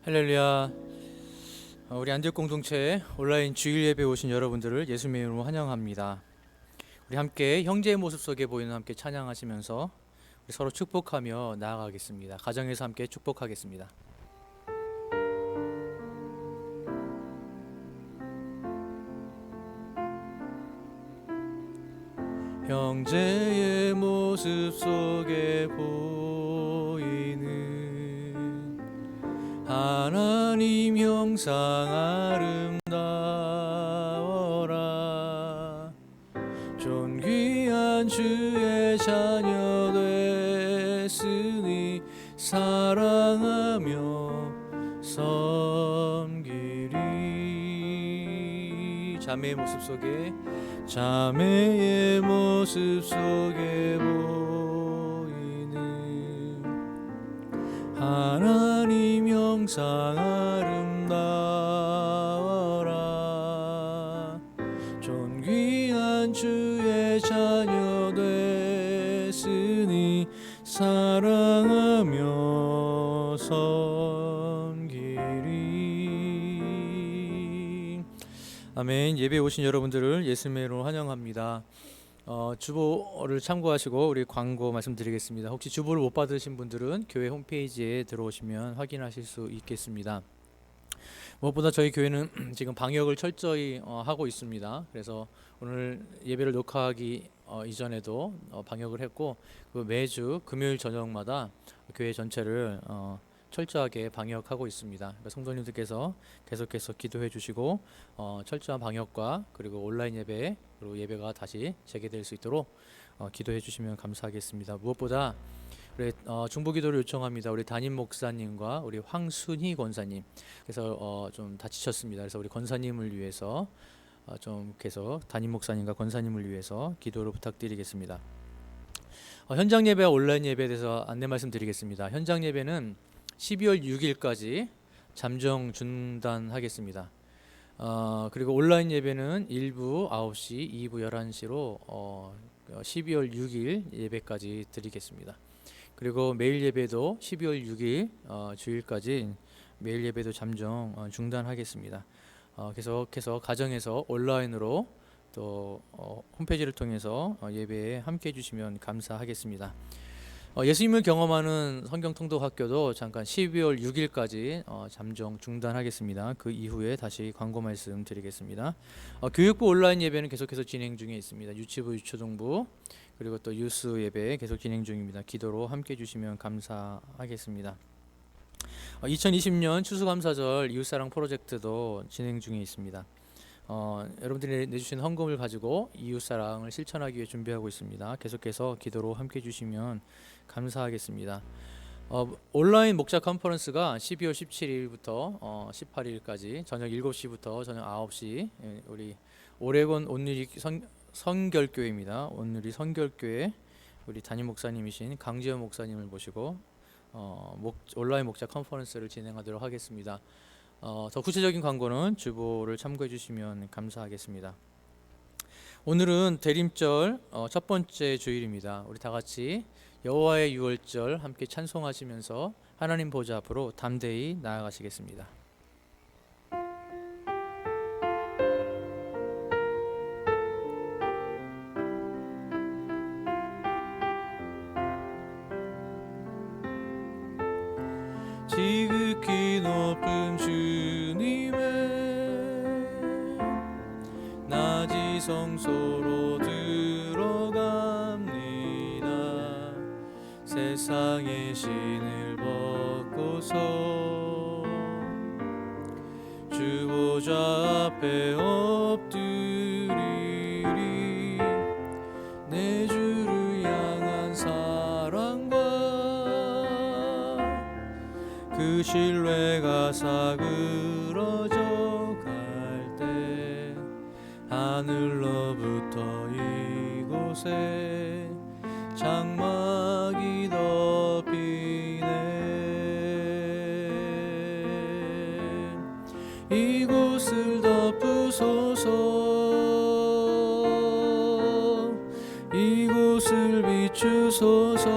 할렐루야. 우리 안들 공동체 온라인 주일 예배 오신 여러분들을 예수님의 이름으로 환영합니다. 우리 함께 형제의 모습 속에 보이는 함께 찬양하시면서 우리 서로 축복하며 나아가겠습니다. 가정에서 함께 축복하겠습니다. 형제의 모습 속에 보이는 하나님 형상 아름다워라. 존귀한 주의 자녀 됐으니 사랑하며 섬기리. 자매의 모습 속에 보이는 하나님 형상 아름다워라. 존귀한 주의 자녀 됐으니 사랑하며 섬기리. 아멘. 예배에 오신 여러분들을 예수님의 이름으로 환영합니다. 주보를 참고하시고 우리 광고 말씀드리겠습니다. 혹시 주보를 못 받으신 분들은 교회 홈페이지에 들어오시면 확인하실 수 있겠습니다. 무엇보다 저희 교회는 지금 방역을 철저히 하고 있습니다. 그래서 오늘 예배를 녹화하기 이전에도 방역을 했고, 매주 금요일 저녁마다 교회 전체를 철저하게 방역하고 있습니다. 그러니까 성도님들께서 계속해서 기도해 주시고 철저한 방역과 그리고 온라인 예배, 그리고 예배가 다시 재개될 수 있도록 기도해 주시면 감사하겠습니다. 무엇보다 우리 중보기도를 요청합니다. 우리 담임 목사님과 우리 황순희 권사님, 그래서 좀 다치셨습니다. 그래서 우리 권사님을 위해서 좀 계속 담임 목사님과 권사님을 위해서 기도를 부탁드리겠습니다. 현장 예배와 온라인 예배에 대해서 안내 말씀드리겠습니다. 현장 예배는 12월 6일까지 잠정 중단하겠습니다. 그리고 온라인 예배는 1부 9시, 2부 11시로 12월 6일 예배까지 드리겠습니다. 그리고 매일 예배도 12월 6일 주일까지 매일 예배도 잠정 중단하겠습니다. 계속해서 가정에서 온라인으로 또 홈페이지를 통해서 예배에 함께 해주시면 감사하겠습니다. 예수님을 경험하는 성경통독학교도 잠깐 12월 6일까지 잠정 중단하겠습니다. 그 이후에 다시 광고 말씀 드리겠습니다. 교육부 온라인 예배는 계속해서 진행 중에 있습니다. 유치부, 유초등부, 그리고 또 유스 예배 계속 진행 중입니다. 기도로 함께 해주시면 감사하겠습니다. 2020년 추수감사절 이웃사랑 프로젝트도 진행 중에 있습니다. 여러분들이 내주신 헌금을 가지고 이웃사랑을 실천하기 위해 준비하고 있습니다. 계속해서 기도로 함께 해주시면 감사하겠습니다. 온라인 목자 컨퍼런스가 12월 17일부터 18일까지 저녁 7시부터 저녁 9시 우리 오레곤 온누리 선결교회입니다. 온누리 선결교회 우리 담임 목사님이신 강지현 목사님을 모시고 온라인 목자 컨퍼런스를 진행하도록 하겠습니다. 더 구체적인 광고는 주보를 참고해 주시면 감사하겠습니다. 오늘은 대림절 첫 번째 주일입니다. 우리 다 같이 여호와의 유월절 함께 찬송하시면서 하나님 보좌 앞으로 담대히 나아가시겠습니다. 지극히 높은 주님의 낮이 성소로 들어갑니다. 세상의 신을 벗고서 주 보좌 앞에 엎드리리. 내 주를 향한 사랑과 그 신뢰가 사그러져 갈 때 하늘로부터 이곳에 장막이 덮이네. 이곳을 덮으소서. 이곳을 비추소서.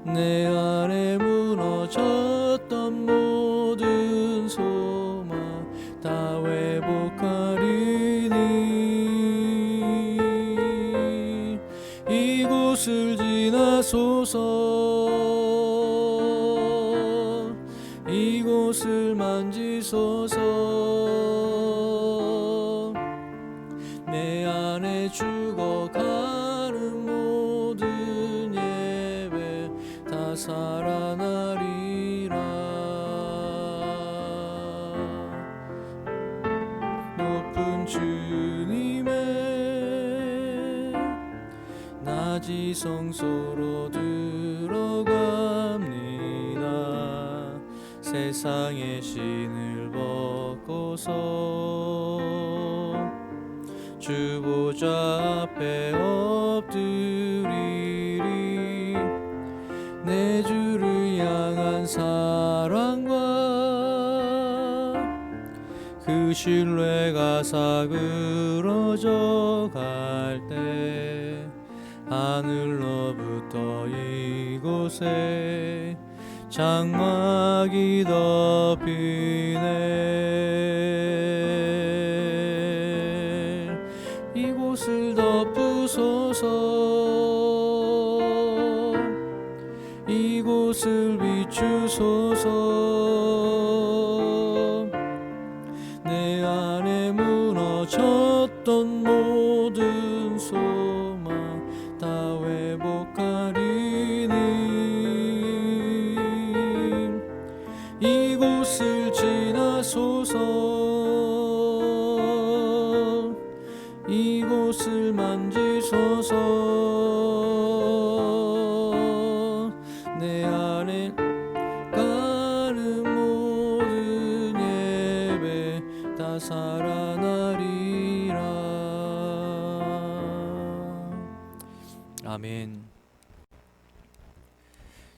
내 안에 무너져 만지소서 이곳을 만지소서 내 안에 죽어가는 모든 예배 다 살아나리라 높은 주님의 낮이 성소로 들어갑니다 세상의 신을 벗고서 주 보좌 앞에 엎드리리 내 주를 향한 사랑과 그 신뢰가 사그러져 갈 때 하늘로부터 이곳에 장막이 덮이네 이곳을 덮으소서 이곳을 비추소서 내 안에 무너졌던 모든 소망 다 회복하리니 이곳을 지나소서 이곳을 만지소서 내 안에 가는 모든 예배 다 살아나리라 아멘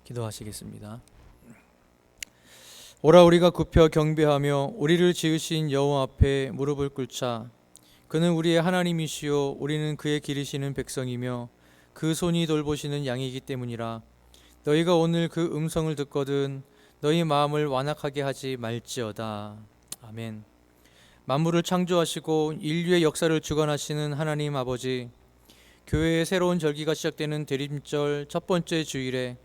기도하시겠습니다. 오라 우리가 굽혀 경배하며 우리를 지으신 여호와 앞에 무릎을 꿇자 그는 우리의 하나님이시요 우리는 그의 기르시는 백성이며 그 손이 돌보시는 양이기 때문이라 너희가 오늘 그 음성을 듣거든 너희 마음을 완악하게 하지 말지어다 아멘 만물을 창조하시고 인류의 역사를 주관하시는 하나님 아버지 교회의 새로운 절기가 시작되는 대림절 첫 번째 주일에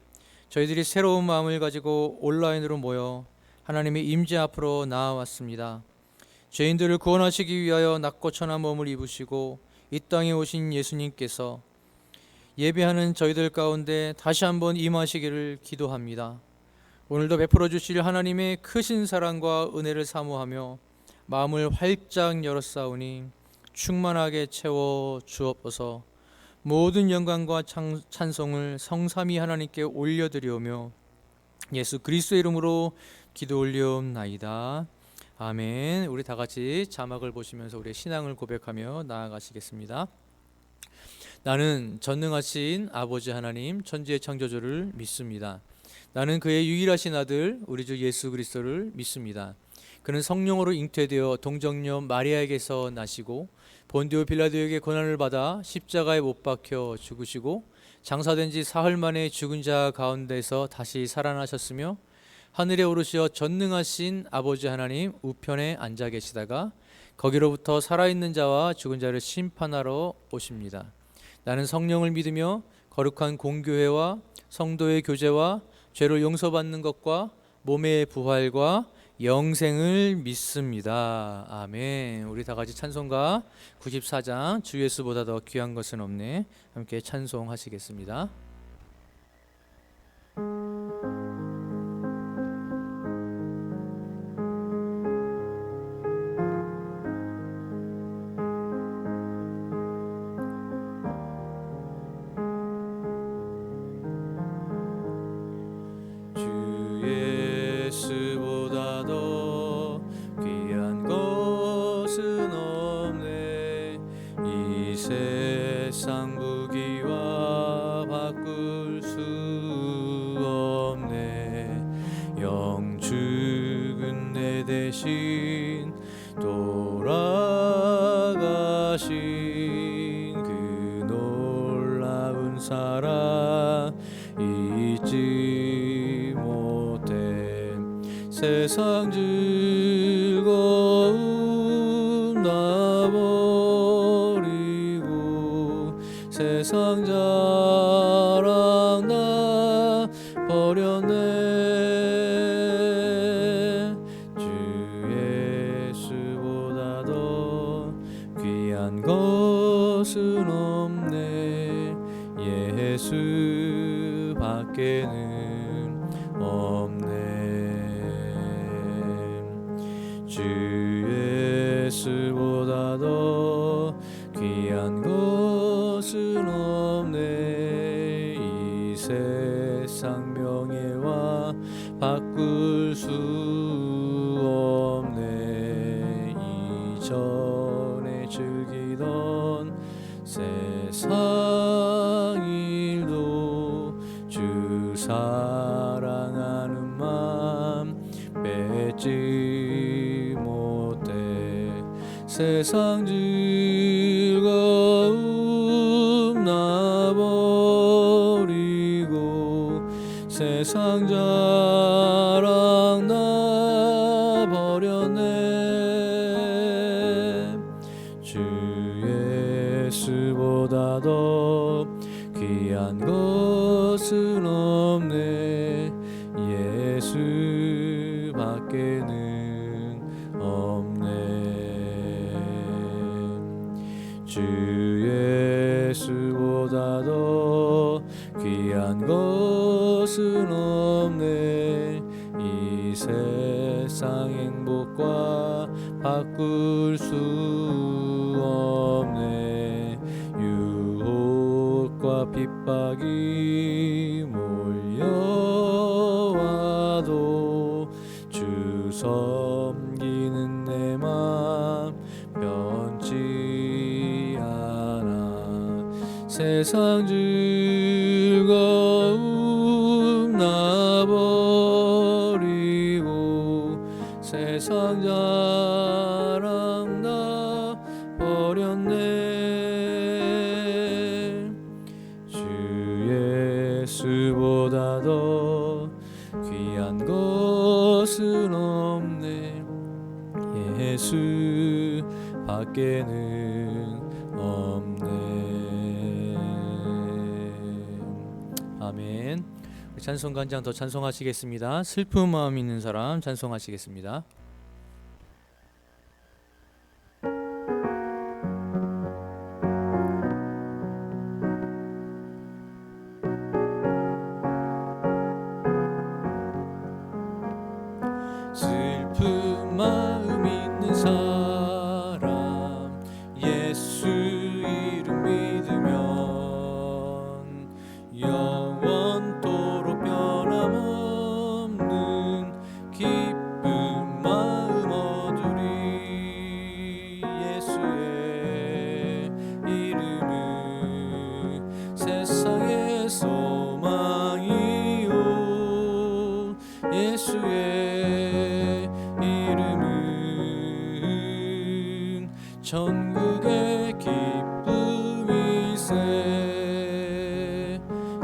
저희들이 새로운 마음을 가지고 온라인으로 모여 하나님의 임재 앞으로 나아왔습니다. 죄인들을 구원하시기 위하여 낮고 천한 몸을 입으시고 이 땅에 오신 예수님께서 예배하는 저희들 가운데 다시 한번 임하시기를 기도합니다. 오늘도 베풀어 주실 하나님의 크신 사랑과 은혜를 사모하며 마음을 활짝 열었사오니 충만하게 채워 주옵소서. 모든 영광과 찬송을 성삼위 하나님께 올려드리오며 예수 그리스도의 이름으로 기도 올리옵나이다. 아멘. 우리 다 같이 자막을 보시면서 우리의 신앙을 고백하며 나아가시겠습니다. 나는 전능하신 아버지 하나님 천지의 창조주를 믿습니다. 나는 그의 유일하신 아들 우리 주 예수 그리스도를 믿습니다. 그는 성령으로 잉태되어 동정녀 마리아에게서 나시고 본디오 빌라도에게 고난을 받아 십자가에 못 박혀 죽으시고 장사된 지 사흘 만에 죽은 자 가운데서 다시 살아나셨으며 하늘에 오르시어 전능하신 아버지 하나님 우편에 앉아 계시다가 거기로부터 살아있는 자와 죽은 자를 심판하러 오십니다. 나는 성령을 믿으며 거룩한 공교회와 성도의 교제와 죄를 용서받는 것과 몸의 부활과 영생을 믿습니다. 아멘. 우리 다 같이 찬송가 94장 주 예수보다 더 귀한 것은 없네 함께 찬송하시겠습니다. 예수보다 더 귀한 것은 없네 이 세상 부귀와 바꿀 수 없네 영 죽은 내 대신 돌아가신 그 놀라운 사랑 잊지 못해 세상 즐거움 놔버리고 세상 자랑 나 것은 없네. 예수 밖에는 없네. 주 예수보다 더 귀한 것은 없네. 이 세상 명예와 바꿀 수 없네. 이전에 즐기던 세상 일도 주 사랑하는 맘 뺏지 못해. 세상 즐거움 놔버리고 세상 자랑 놔버렸네. 주 예수보다 더 귀한 것은 없네. 예수 밖에는 없네. 주 예수보다 더 귀한 것은 없네. 이 세상 행복과 바꿀 수 없네. 유혹과 핍박이 몰려와도 주 섬기는 내 맘 변치 않아. 세상 즐거움 놔버리고 세상 자랑 놔버렸네. 주 예수보다 더 귀한 것은 없네. 예수 밖에는 없네. 아멘. 찬송관장 더 찬송하시겠습니다. 슬픈 마음 있는 사람 찬송하시겠습니다. 슬픈 마음 있는 사람 예수 이름 믿으면 영원토록 변함없는 기쁜 마음 얻으리. 예수의 이름은 세상의 소망이요. 예수의 이름은 천국의 기쁨일세.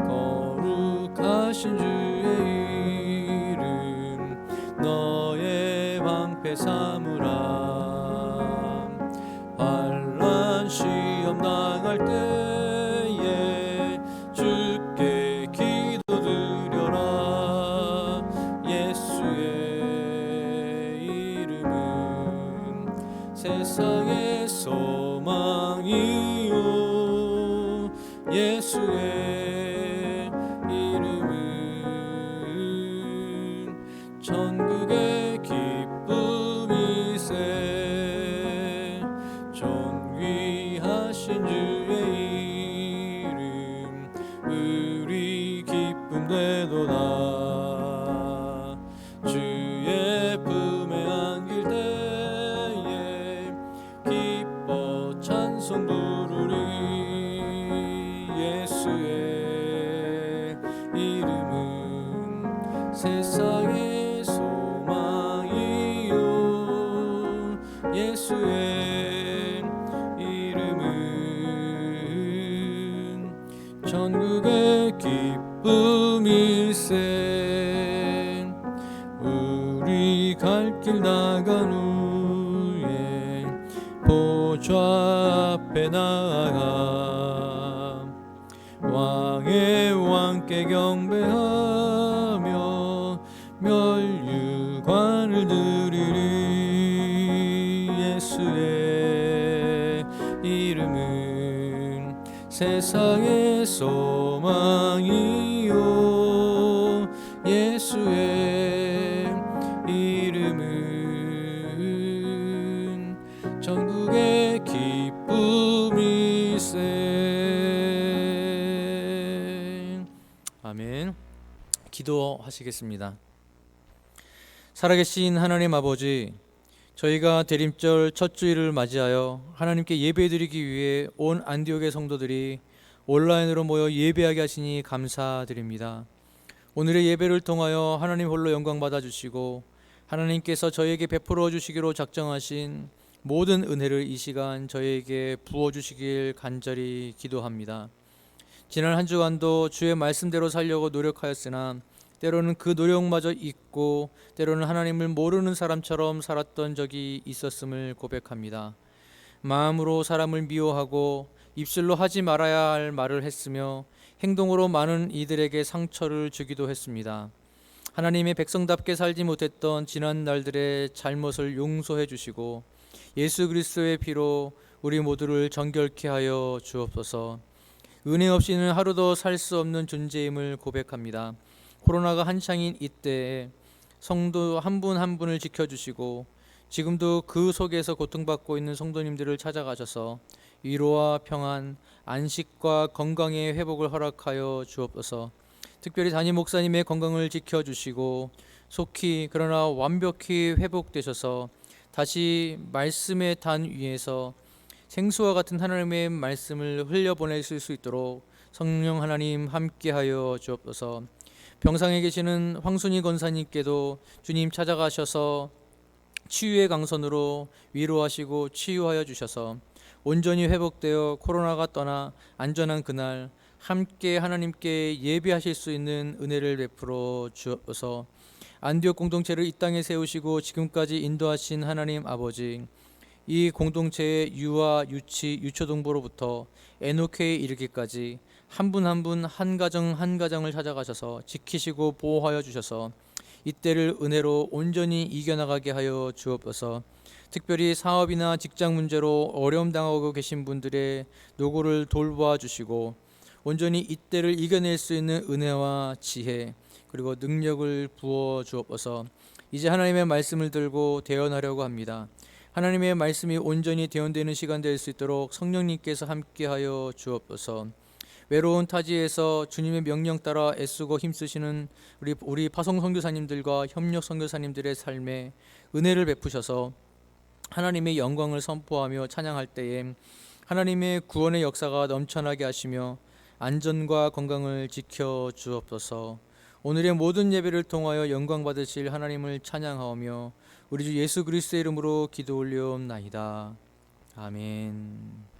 거룩하신 주의 이름 너의 방패 삼으라. 환난 시험 당할 때에 주께 기도드려라. 예수의 이름은 세상의 소망이요. 예수의 이름은 천국의 기쁨이세. 존귀하신 주의 이름 우리 기쁨 되도다. 주의 품에 안길 때에 기뻐 찬송 부르리. 예수의 이름은 세상의 소망이요. 예수의 이름은 천국의 기쁨일세. 우리 갈 길 나간 후에 보좌 앞에 나아가 왕의 왕께 경배하며 멸류관을 드리리. 예수의 이름은 세상의 소망이요 예수의 이름은 전국의 기쁨일세. 아멘. 기도하시겠습니다. 살아계신 하나님 아버지, 저희가 대림절 첫 주일을 맞이하여 하나님께 예배드리기 위해 온 안디옥의 성도들이 온라인으로 모여 예배하게 하시니 감사드립니다. 오늘의 예배를 통하여 하나님 홀로 영광 받아주시고 하나님께서 저희에게 베풀어 주시기로 작정하신 모든 은혜를 이 시간 저희에게 부어주시길 간절히 기도합니다. 지난 한 주간도 주의 말씀대로 살려고 노력하였으나 때로는 그 노력마저 잊고 때로는 하나님을 모르는 사람처럼 살았던 적이 있었음을 고백합니다. 마음으로 사람을 미워하고 입술로 하지 말아야 할 말을 했으며 행동으로 많은 이들에게 상처를 주기도 했습니다. 하나님의 백성답게 살지 못했던 지난 날들의 잘못을 용서해 주시고 예수 그리스도의 피로 우리 모두를 정결케 하여 주옵소서. 은혜 없이는 하루도 살 수 없는 존재임을 고백합니다. 코로나가 한창인 이때에 성도 한 분 한 분을 지켜주시고 지금도 그 속에서 고통받고 있는 성도님들을 찾아가셔서 위로와 평안, 안식과 건강의 회복을 허락하여 주옵소서. 특별히 담임 목사님의 건강을 지켜주시고 속히 그러나 완벽히 회복되셔서 다시 말씀의 단 위에서 생수와 같은 하나님의 말씀을 흘려보내실 수 있도록 성령 하나님 함께하여 주옵소서. 병상에 계시는 황순희 권사님께도 주님 찾아가셔서 치유의 강선으로 위로하시고 치유하여 주셔서 온전히 회복되어 코로나가 떠나 안전한 그날 함께 하나님께 예배하실 수 있는 은혜를 베풀어 주옵소서. 안디옥 공동체를 이 땅에 세우시고 지금까지 인도하신 하나님 아버지, 이 공동체의 유아, 유치, 유초동부로부터 에노케에 이르기까지 한 분 한 분 한 가정 한 가정을 찾아가셔서 지키시고 보호하여 주셔서 이때를 은혜로 온전히 이겨나가게 하여 주옵소서. 특별히 사업이나 직장 문제로 어려움 당하고 계신 분들의 노고를 돌보아 주시고 온전히 이때를 이겨낼 수 있는 은혜와 지혜 그리고 능력을 부어 주옵소서. 이제 하나님의 말씀을 들고 대언하려고 합니다. 하나님의 말씀이 온전히 대언되는 시간 될 수 있도록 성령님께서 함께하여 주옵소서. 외로운 타지에서 주님의 명령 따라 애쓰고 힘쓰시는 우리 파송 선교사님들과 협력 선교사님들의 삶에 은혜를 베푸셔서 하나님의 영광을 선포하며 찬양할 때에 하나님의 구원의 역사가 넘쳐나게 하시며 안전과 건강을 지켜 주옵소서. 오늘의 모든 예배를 통하여 영광 받으실 하나님을 찬양하오며 우리 주 예수 그리스도의 이름으로 기도 올려옵나이다. 아멘.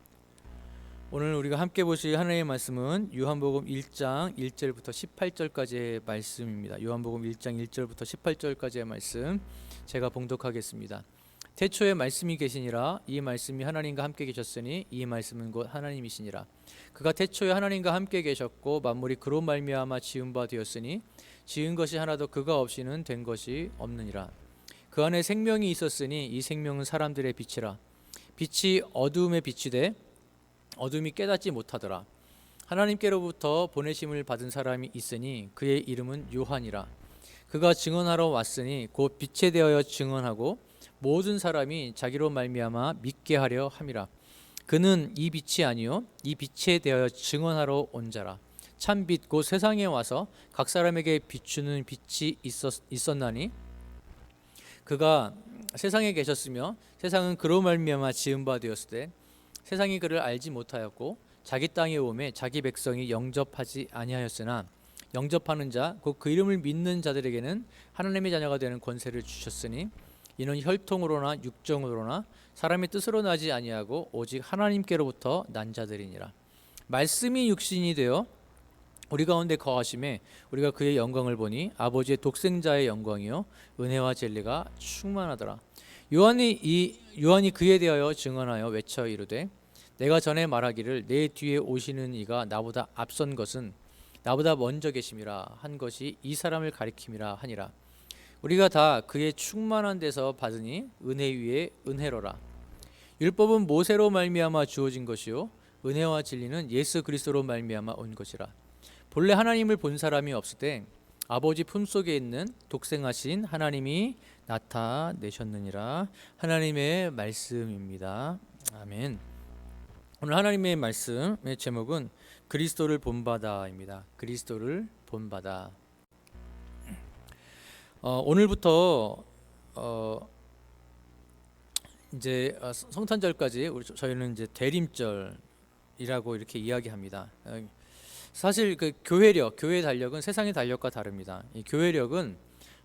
오늘 우리가 함께 보실 하나님의 말씀은 요한복음 1장 1절부터 18절까지의 말씀입니다. 요한복음 1장 1절부터 18절까지의 말씀 제가 봉독하겠습니다. 태초에 말씀이 계시니라. 이 말씀이 하나님과 함께 계셨으니 이 말씀은 곧 하나님이시니라. 그가 태초에 하나님과 함께 계셨고 만물이 그로 말미암아 지은 바 되었으니 지은 것이 하나도 그가 없이는 된 것이 없느니라. 그 안에 생명이 있었으니 이 생명은 사람들의 빛이라. 빛이 어두움에 비치되 어둠이 깨닫지 못하더라. 하나님께로부터 보내심을 받은 사람이 있으니 그의 이름은 요한이라. 그가 증언하러 왔으니 곧 빛에 대하여 증언하고 모든 사람이 자기로 말미암아 믿게 하려 함이라. 그는 이 빛이 아니요 이 빛에 대하여 증언하러 온 자라. 참 빛 곧 세상에 와서 각 사람에게 비추는 빛이 있었나니 그가 세상에 계셨으며 세상은 그로 말미암아 지은 바 되었을 때 세상이 그를 알지 못하였고 자기 땅에 오매 자기 백성이 영접하지 아니하였으나 영접하는 자 곧 그 이름을 믿는 자들에게는 하나님의 자녀가 되는 권세를 주셨으니 이는 혈통으로나 육정으로나 사람의 뜻으로 나지 아니하고 오직 하나님께로부터 난 자들이니라. 말씀이 육신이 되어 우리 가운데 거하심에 우리가 그의 영광을 보니 아버지의 독생자의 영광이요 은혜와 진리가 충만하더라. 요한이 그에 대하여 증언하여 외쳐 이르되 내가 전에 말하기를 내 뒤에 오시는 이가 나보다 앞선 것은 나보다 먼저 계심이라 한 것이 이 사람을 가리킴이라 하니라. 우리가 다 그의 충만한 데서 받으니 은혜 위에 은혜로라. 율법은 모세로 말미암아 주어진 것이요 은혜와 진리는 예수 그리스도로 말미암아 온 것이라. 본래 하나님을 본 사람이 없을 때 아버지 품속에 있는 독생하신 하나님이 나타내셨느니라. 하나님의 말씀입니다. 아멘. 오늘 하나님의 말씀의 제목은 그리스도를 본바다입니다. 그리스도를 본바다. 오늘부터 이제 성탄절까지 저희는 이제 대림절이라고 이렇게 이야기합니다. 사실 그 교회 달력은 세상의 달력과 다릅니다. 이 교회력은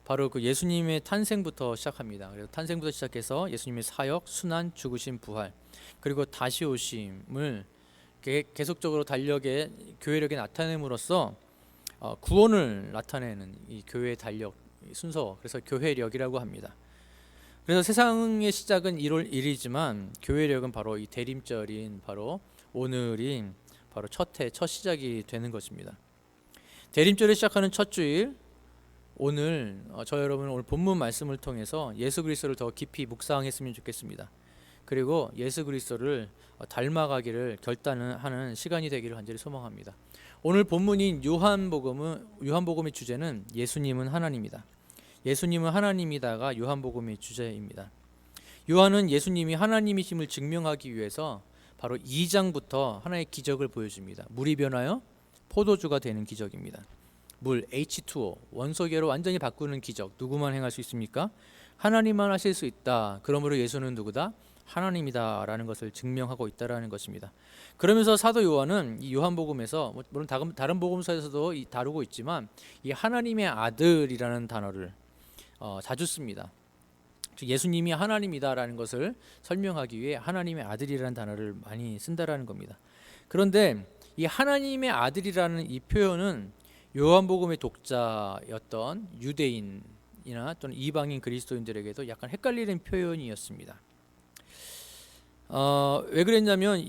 바로 그 예수님의 탄생부터 시작합니다. 그래서 탄생부터 시작해서 예수님의 사역, 순환, 죽으심, 부활, 그리고 다시 오심을 계속적으로 달력에 교회력에 나타냄으로써 구원을 나타내는 이 교회 달력 순서, 그래서 교회력이라고 합니다. 그래서 세상의 시작은 1월 1일이지만 교회력은 바로 이 대림절인 바로 오늘이 바로 첫 시작이 되는 것입니다. 대림절을 시작하는 첫 주일, 오늘 저 여러분 오늘 본문 말씀을 통해서 예수 그리스도를 더 깊이 묵상했으면 좋겠습니다. 그리고 예수 그리스도를 닮아가기를 결단하는 시간이 되기를 간절히 소망합니다. 오늘 본문인 요한복음의 주제는 예수님은 하나님이다. 예수님은 하나님이다가 요한복음의 주제입니다. 요한은 예수님이 하나님이심을 증명하기 위해서 바로 2장부터 하나의 기적을 보여줍니다. 물이 변하여 포도주가 되는 기적입니다. 물 H2O 원소계로 완전히 바꾸는 기적, 누구만 행할 수 있습니까? 하나님만 하실 수 있다. 그러므로 예수는 누구다? 하나님이다라는 것을 증명하고 있다라는 것입니다. 그러면서 사도 요한은 이 요한복음에서 물론 다른 복음서에서도 다루고 있지만 이 하나님의 아들이라는 단어를 자주 씁니다. 예수님이 하나님이다라는 것을 설명하기 위해 하나님의 아들이라는 단어를 많이 쓴다라는 겁니다. 그런데 이 하나님의 아들이라는 이 표현은 요한복음의 독자였던 유대인이나 또는 이방인 그리스도인들에게도 약간 헷갈리는 표현이었습니다. 왜 그랬냐면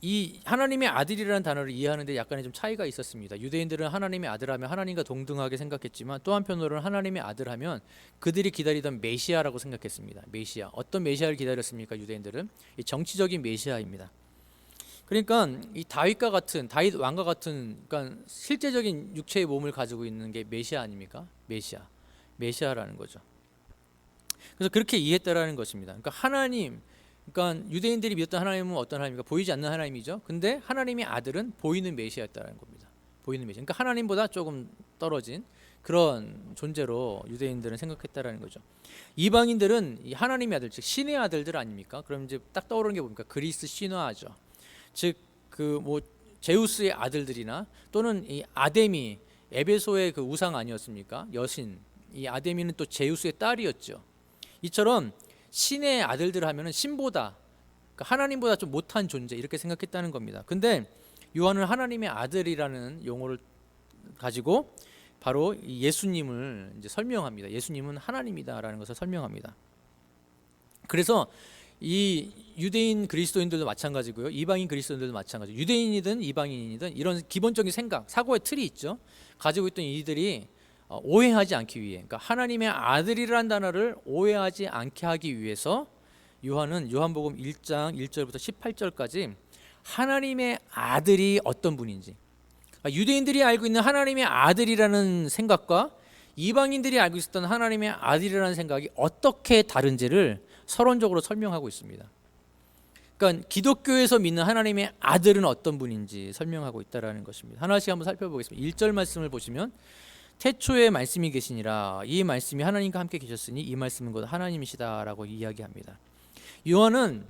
이 하나님의 아들이라는 단어를 이해하는데 약간의 좀 차이가 있었습니다. 유대인들은 하나님의 아들하면 하나님과 동등하게 생각했지만 또 한편으로는 하나님의 아들하면 그들이 기다리던 메시아라고 생각했습니다. 메시아, 어떤 메시아를 기다렸습니까? 유대인들은 이 정치적인 메시아입니다. 그러니까 이 다윗 왕과 같은 그러니까 실제적인 육체의 몸을 가지고 있는 게 메시아 아닙니까? 메시아라는 거죠. 그래서 그렇게 이해했다라는 것입니다. 그러니까 유대인들이 믿었던 하나님은 어떤 하나님입니까? 보이지 않는 하나님이죠. 근데 하나님의 아들은 보이는 메시아였다는 겁니다. 보이는 메시아. 그러니까 하나님보다 조금 떨어진 그런 존재로 유대인들은 생각했다라는 거죠. 이방인들은 이 하나님의 아들, 즉 신의 아들들 아닙니까? 그럼 이제 딱 떠오르는 게 뭡니까? 그리스 신화죠. 즉 제우스의 아들들이나 또는 이 아데미, 에베소의 그 우상 아니었습니까? 여신. 이 아데미는 또 제우스의 딸이었죠. 이처럼 신의 아들들 하면은 신보다, 그러니까 하나님보다 좀 못한 존재 이렇게 생각했다는 겁니다. 근데 요한은 하나님의 아들이라는 용어를 가지고 바로 예수님을 이제 설명합니다. 예수님은 하나님이다라는 것을 설명합니다. 그래서 이 유대인 그리스도인들도 마찬가지고요. 이방인 그리스도인들도 마찬가지. 유대인이든 이방인이든 이런 기본적인 사고의 틀이 있죠. 가지고 있던 이들이 오해하지 않기 위해, 그러니까 하나님의 아들이라는 단어를 오해하지 않게 하기 위해서 요한은 요한복음 1장 1절부터 18절까지 하나님의 아들이 어떤 분인지, 그러니까 유대인들이 알고 있는 하나님의 아들이라는 생각과 이방인들이 알고 있었던 하나님의 아들이라는 생각이 어떻게 다른지를 서론적으로 설명하고 있습니다. 그러니까 기독교에서 믿는 하나님의 아들은 어떤 분인지 설명하고 있다라는 것입니다. 하나씩 한번 살펴보겠습니다. 1절 말씀을 보시면 태초에 말씀이 계시니라, 이 말씀이 하나님과 함께 계셨으니 이 말씀은 곧 하나님이시다라고 이야기합니다. 요한은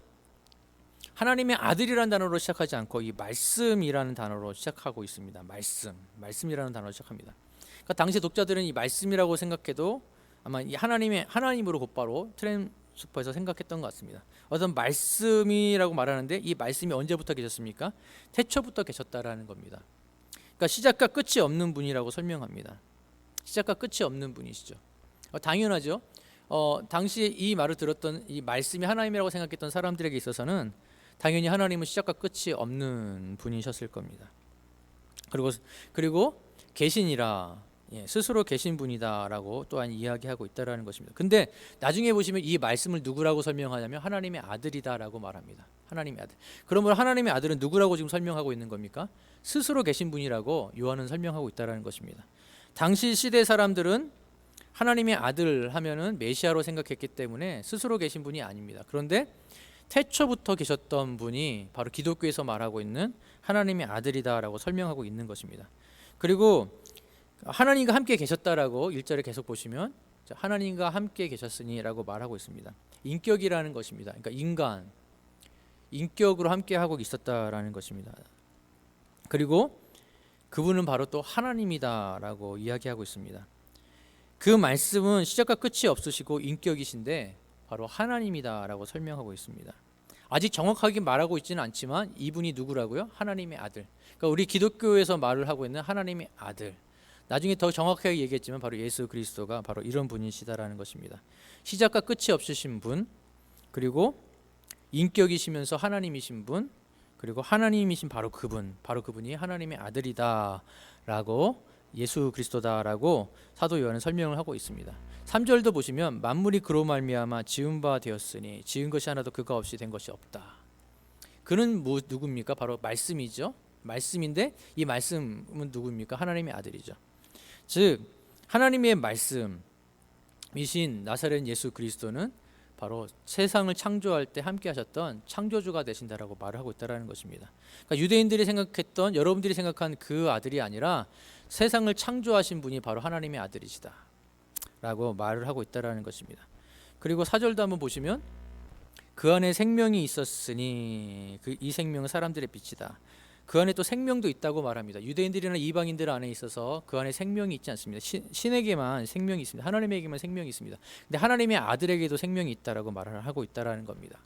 하나님의 아들이라는 단어로 시작하지 않고 이 말씀이라는 단어로 시작하고 있습니다. 말씀이라는 단어로 시작합니다. 그러니까 당시 독자들은 이 말씀이라고 생각해도 아마 이 하나님으로 곧바로 트랜스퍼에서 생각했던 것 같습니다. 어떤 말씀이라고 말하는데 이 말씀이 언제부터 계셨습니까? 태초부터 계셨다라는 겁니다. 그러니까 시작과 끝이 없는 분이라고 설명합니다. 시작과 끝이 없는 분이시죠. 당연하죠. 당시에 이 말을 들었던 이 말씀이 하나님이라고 생각했던 사람들에게 있어서는 당연히 하나님은 시작과 끝이 없는 분이셨을 겁니다. 그리고 계시니라, 스스로 계신 분이다라고 또한 이야기하고 있다라는 것입니다. 근데 나중에 보시면 이 말씀을 누구라고 설명하냐면 하나님의 아들이다라고 말합니다. 하나님의 아들. 그러므로 하나님의 아들은 누구라고 지금 설명하고 있는 겁니까? 스스로 계신 분이라고 요한은 설명하고 있다라는 것입니다. 당시 시대 사람들은 하나님의 아들 하면은 메시아로 생각했기 때문에 스스로 계신 분이 아닙니다. 그런데 태초부터 계셨던 분이 바로 기독교에서 말하고 있는 하나님의 아들이다라고 설명하고 있는 것입니다. 그리고 하나님과 함께 계셨다라고 1절에 계속 보시면 하나님과 함께 계셨으니라고 말하고 있습니다. 인격이라는 것입니다. 그러니까 인간, 인격으로 함께 하고 있었다라는 것입니다. 그리고 그분은 바로 또 하나님이다라고 이야기하고 있습니다. 그 말씀은 시작과 끝이 없으시고 인격이신데 바로 하나님이다라고 설명하고 있습니다. 아직 정확하게 말하고 있지는 않지만 이분이 누구라고요? 하나님의 아들. 그러니까 우리 기독교에서 말을 하고 있는 하나님의 아들. 나중에 더 정확하게 얘기했지만 바로 예수 그리스도가 바로 이런 분이시다라는 것입니다. 시작과 끝이 없으신 분, 그리고 인격이시면서 하나님이신 분, 그리고 하나님이신 바로 그분이 하나님의 아들이다라고 예수 그리스도다라고 사도 요한은 설명을 하고 있습니다. 3절도 보시면 만물이 그로 말미암아 지은 바 되었으니 지은 것이 하나도 그가 없이 된 것이 없다. 그는 누굽니까? 바로 말씀이죠. 말씀인데 이 말씀은 누굽니까? 하나님의 아들이죠. 즉 하나님의 말씀이신 나사렛 예수 그리스도는 바로 세상을 창조할 때 함께 하셨던 창조주가 되신다라고 말을 하고 있다는 것입니다. 그러니까 유대인들이 생각했던, 여러분들이 생각한 그 아들이 아니라 세상을 창조하신 분이 바로 하나님의 아들이시다 라고 말을 하고 있다는 것입니다. 그리고 4절도 한번 보시면 그 안에 생명이 있었으니 이 생명은 사람들의 빛이다. 그 안에 또 생명도 있다고 말합니다. 유대인들이나 이방인들 안에 있어서 그 안에 생명이 있지 않습니다. 신에게만 생명이 있습니다. 하나님에게만 생명이 있습니다. 근데 하나님의 아들에게도 생명이 있다라고 말을 하고 있다라는 겁니다.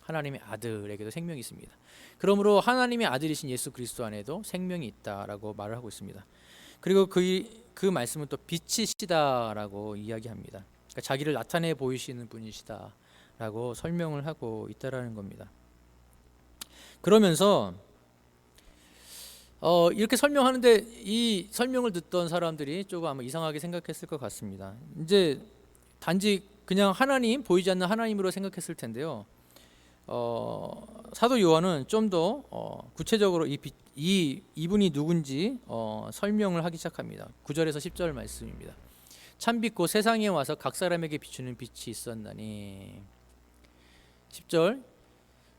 하나님의 아들에게도 생명이 있습니다. 그러므로 하나님의 아들이신 예수 그리스도 안에도 생명이 있다라고 말을 하고 있습니다. 그리고 그 말씀은 또 빛이시다라고 이야기합니다. 그러니까 자기를 나타내 보이시는 분이시다라고 설명을 하고 있다라는 겁니다. 그러면서 이렇게 설명하는데 이 설명을 듣던 사람들이 조금 아마 이상하게 생각했을 것 같습니다. 이제 단지 그냥 하나님, 보이지 않는 하나님으로 생각했을 텐데요. 사도 요한은 좀 더 구체적으로 이분이 누군지 설명을 하기 시작합니다. 9절에서 10절 말씀입니다. 참빛 곧 세상에 와서 각 사람에게 비추는 빛이 있었나니 10절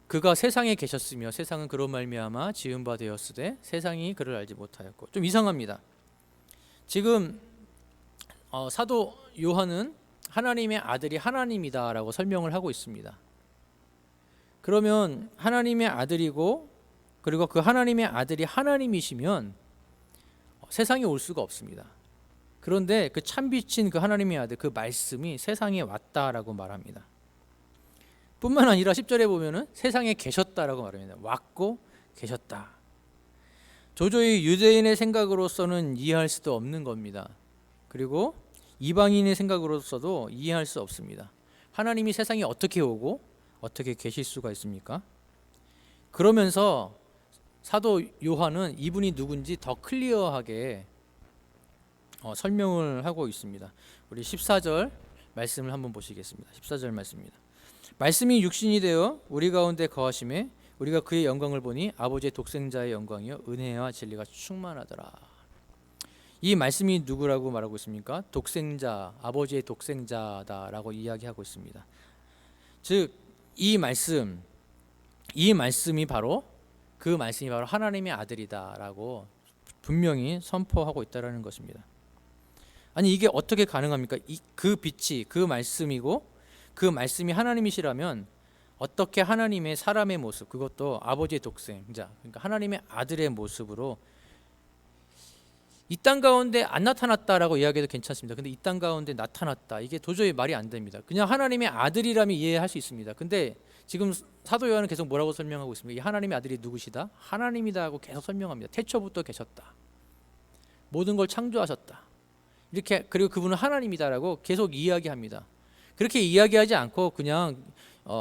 그가 세상에 계셨으며 세상은 그로 말미암아 지은 바 되었으되 세상이 그를 알지 못하였고. 좀 이상합니다. 지금 사도 요한은 하나님의 아들이 하나님이다라고 설명을 하고 있습니다. 그러면 하나님의 아들이고 그리고 그 하나님의 아들이 하나님이시면 세상에 올 수가 없습니다. 그런데 그 참빛인 그 하나님의 아들, 그 말씀이 세상에 왔다라고 말합니다. 뿐만 아니라 10절에 보면은 세상에 계셨다라고 말합니다. 왔고 계셨다. 도저히 유대인의 생각으로서는 이해할 수도 없는 겁니다. 그리고 이방인의 생각으로서도 이해할 수 없습니다. 하나님이 세상에 어떻게 오고 어떻게 계실 수가 있습니까? 그러면서 사도 요한은 이분이 누군지 더 클리어하게 설명을 하고 있습니다. 우리 14절 말씀을 한번 보시겠습니다. 14절 말씀입니다. 말씀이 육신이 되어 우리 가운데 거하심에 우리가 그의 영광을 보니 아버지의 독생자의 영광이요 은혜와 진리가 충만하더라. 이 말씀이 누구라고 말하고 있습니까? 독생자, 아버지의 독생자다라고 이야기하고 있습니다. 즉 이 말씀이 바로 그 말씀이 바로 하나님의 아들이다라고 분명히 선포하고 있다라는 것입니다. 아니 이게 어떻게 가능합니까? 그 빛이 그 말씀이고 그 말씀이 하나님이시라면 어떻게 하나님의 사람의 모습, 그것도 아버지의 독생자, 그러니까 하나님의 아들의 모습으로 이 땅 가운데 안 나타났다라고 이야기해도 괜찮습니다. 근데 이 땅 가운데 나타났다, 이게 도저히 말이 안 됩니다. 그냥 하나님의 아들이라면 이해할 수 있습니다. 근데 지금 사도 요한은 계속 뭐라고 설명하고 있습니까? 이 하나님의 아들이 누구시다? 하나님이다 하고 계속 설명합니다. 태초부터 계셨다, 모든 걸 창조하셨다, 이렇게. 그리고 그분은 하나님이다라고 계속 이야기합니다. 그렇게 이야기하지 않고 그냥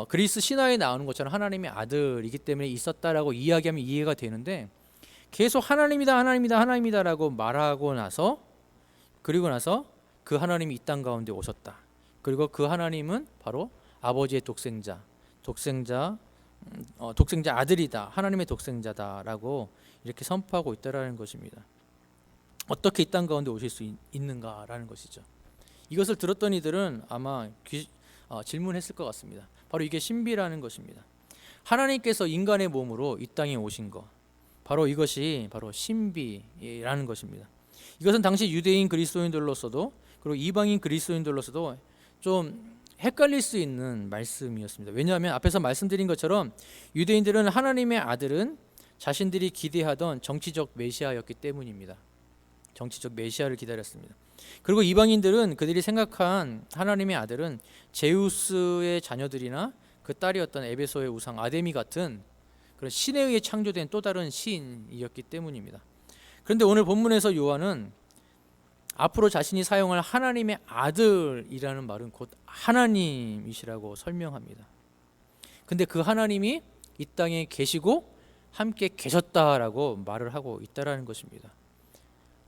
그리스 신화에 나오는 것처럼 하나님의 아들이기 때문에 있었다라고 이야기하면 이해가 되는데, 계속 하나님이다 하나님이다 하나님이다라고 말하고 나서 그리고 나서 그 하나님이 이 땅 가운데 오셨다. 그리고 그 하나님은 바로 아버지의 독생자 아들이다. 하나님의 독생자다라고 이렇게 선포하고 있다라는 것입니다. 어떻게 이 땅 가운데 오실 수 있는가라는 것이죠. 이것을 들었던 이들은 아마 질문했을 것 같습니다. 바로 이게 신비라는 것입니다. 하나님께서 인간의 몸으로 이 땅에 오신 것, 바로 이것이 바로 신비라는 것입니다. 이것은 당시 유대인 그리스도인들로서도 그리고 이방인 그리스도인들로서도 좀 헷갈릴 수 있는 말씀이었습니다. 왜냐하면 앞에서 말씀드린 것처럼 유대인들은 하나님의 아들은 자신들이 기대하던 정치적 메시아였기 때문입니다. 정치적 메시아를 기다렸습니다. 그리고 이방인들은 그들이 생각한 하나님의 아들은 제우스의 자녀들이나 그 딸이었던 에베소의 우상 아데미 같은 그런 신에 의해 창조된 또 다른 신이었기 때문입니다. 그런데 오늘 본문에서 요한은 앞으로 자신이 사용할 하나님의 아들이라는 말은 곧 하나님이시라고 설명합니다. 근데 그 하나님이 이 땅에 계시고 함께 계셨다라고 말을 하고 있다라는 것입니다.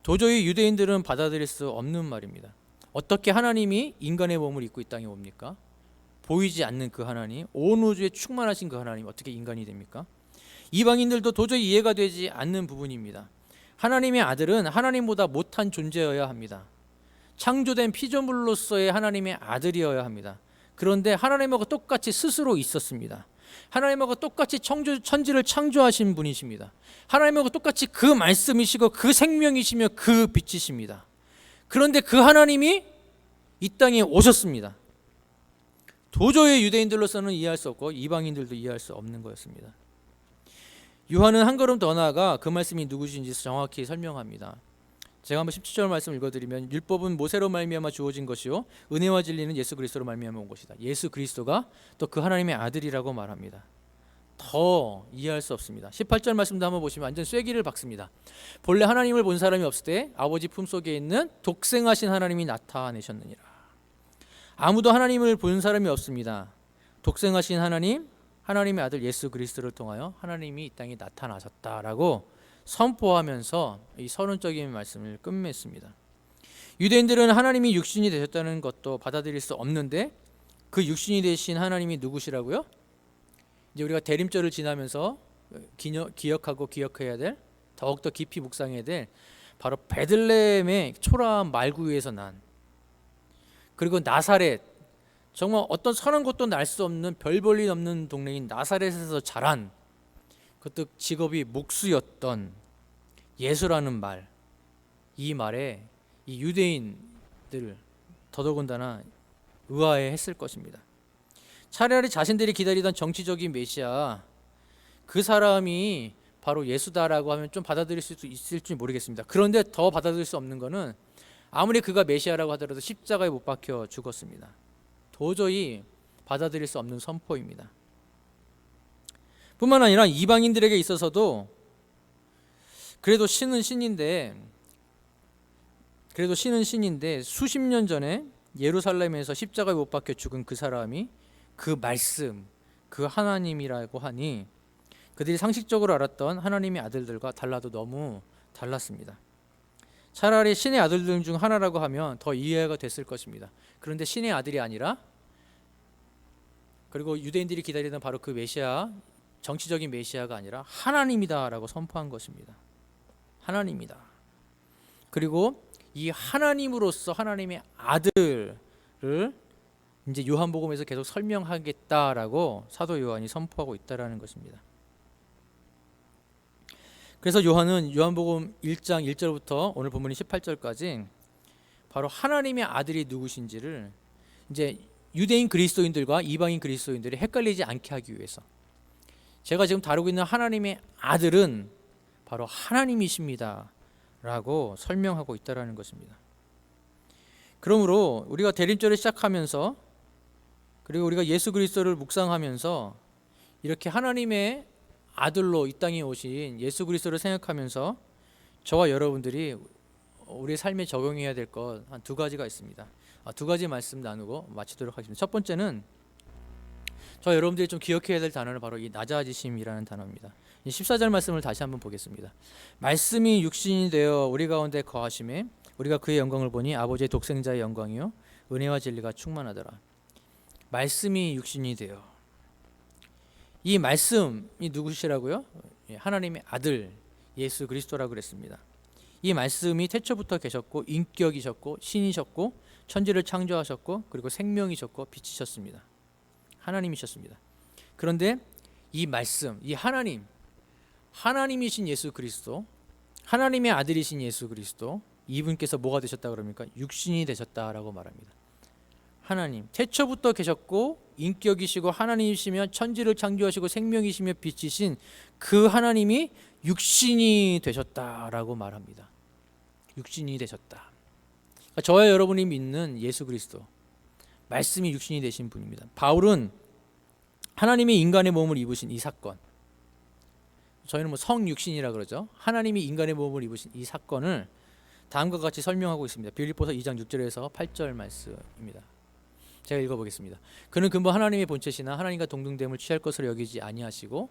도저히 유대인들은 받아들일 수 없는 말입니다. 어떻게 하나님이 인간의 몸을 입고 이 땅에 옵니까? 보이지 않는 그 하나님, 온 우주에 충만하신 그 하나님 어떻게 인간이 됩니까? 이방인들도 도저히 이해가 되지 않는 부분입니다. 하나님의 아들은 하나님보다 못한 존재여야 합니다. 창조된 피조물로서의 하나님의 아들이어야 합니다. 그런데 하나님하고 똑같이 스스로 있었습니다. 하나님하고 똑같이 천지를 창조하신 분이십니다. 하나님하고 똑같이 그 말씀이시고 그 생명이시며 그 빛이십니다. 그런데 그 하나님이 이 땅에 오셨습니다. 도저히 유대인들로서는 이해할 수 없고 이방인들도 이해할 수 없는 거였습니다. 요한은 한 걸음 더 나아가 그 말씀이 누구신지 정확히 설명합니다. 제가 한번 17절 말씀 읽어드리면 율법은 모세로 말미암아 주어진 것이요 은혜와 진리는 예수 그리스도로 말미암아 온 것이다. 예수 그리스도가 또 그 하나님의 아들이라고 말합니다. 더 이해할 수 없습니다. 18절 말씀도 한번 보시면 완전 쐐기를 박습니다. 본래 하나님을 본 사람이 없을 때 아버지 품속에 있는 독생하신 하나님이 나타내셨느니라. 아무도 하나님을 본 사람이 없습니다. 독생하신 하나님, 하나님의 아들 예수 그리스도를 통하여 하나님이 이 땅에 나타나셨다라고 선포하면서 이 서론적인 말씀을 끝맺습니다. 유대인들은 하나님이 육신이 되셨다는 것도 받아들일 수 없는데 그 육신이 되신 하나님이 누구시라고요? 이제 우리가 대림절을 지나면서 기억하고 기억해야 될, 더욱더 깊이 묵상해야 될 바로 베들레헴의 초라한 말구유에서 난, 그리고 나사렛, 정말 어떤 선한 것도 날 수 없는 별 볼 일 없는 동네인 나사렛에서 자란, 그것도 직업이 목수였던 예수라는 말, 이 말에 이 유대인들 더더군다나 의아해했을 것입니다. 차라리 자신들이 기다리던 정치적인 메시아, 그 사람이 바로 예수다라고 하면 좀 받아들일 수 있을지 모르겠습니다. 그런데 더 받아들일 수 없는 것은 아무리 그가 메시아라고 하더라도 십자가에 못 박혀 죽었습니다. 도저히 받아들일 수 없는 선포입니다. 뿐만 아니라 이방인들에게 있어서도 그래도 신은 신인데 수십 년 전에 예루살렘에서 십자가에 못 박혀 죽은 그 사람이 그 말씀, 그 하나님이라고 하니 그들이 상식적으로 알았던 하나님의 아들들과 달라도 너무 달랐습니다. 차라리 신의 아들들 중 하나라고 하면 더 이해가 됐을 것입니다. 그런데 신의 아들이 아니라, 그리고 유대인들이 기다리던 바로 그 메시아, 정치적인 메시아가 아니라 하나님이다라고 선포한 것입니다. 하나님이다. 그리고 이 하나님으로서 하나님의 아들을 이제 요한복음에서 계속 설명하겠다라고 사도 요한이 선포하고 있다라는 것입니다. 그래서 요한은 요한복음 1장 1절부터 오늘 본문 18절까지 바로 하나님의 아들이 누구신지를 이제 유대인 그리스도인들과 이방인 그리스도인들이 헷갈리지 않게 하기 위해서, 제가 지금 다루고 있는 하나님의 아들은 바로 하나님이십니다 라고 설명하고 있다라는 것입니다. 그러므로 우리가 대림절을 시작하면서, 그리고 우리가 예수 그리스도를 묵상하면서 이렇게 하나님의 아들로 이 땅에 오신 예수 그리스도를 생각하면서 저와 여러분들이 우리의 삶에 적용해야 될 것 한 두 가지가 있습니다. 두 가지 말씀 나누고 마치도록 하겠습니다. 첫 번째는 저 여러분들이 좀 기억해야 될 단어는 바로 이 낮아지심이라는 단어입니다. 14절 말씀을 다시 한번 보겠습니다. 말씀이 육신이 되어 우리 가운데 거하심에 우리가 그의 영광을 보니 아버지의 독생자의 영광이요 은혜와 진리가 충만하더라. 말씀이 육신이 되어. 이 말씀이 누구시라고요? 하나님의 아들 예수 그리스도라고 그랬습니다. 이 말씀이 태초부터 계셨고 인격이셨고 신이셨고 천지를 창조하셨고 그리고 생명이셨고 빛이셨습니다. 하나님이셨습니다. 그런데 이 말씀, 이 하나님이신 예수 그리스도, 하나님의 아들이신 예수 그리스도, 이분께서 뭐가 되셨다 그럽니까? 육신이 되셨다라고 말합니다. 하나님, 태초부터 계셨고 인격이시고 하나님이시며 천지를 창조하시고 생명이시며 빛이신 그 하나님이 육신이 되셨다라고 말합니다. 육신이 되셨다. 그러니까 저와 여러분이 믿는 예수 그리스도, 말씀이 육신이 되신 분입니다. 바울은 하나님이 인간의 몸을 입으신 이 사건, 저희는 뭐 성육신이라 그러죠. 하나님이 인간의 몸을 입으신 이 사건을 다음과 같이 설명하고 있습니다. 빌립보서 2장 6절에서 8절 말씀입니다. 제가 읽어보겠습니다. 그는 근본 하나님의 본체시나 하나님과 동등됨을 취할 것으로 여기지 아니하시고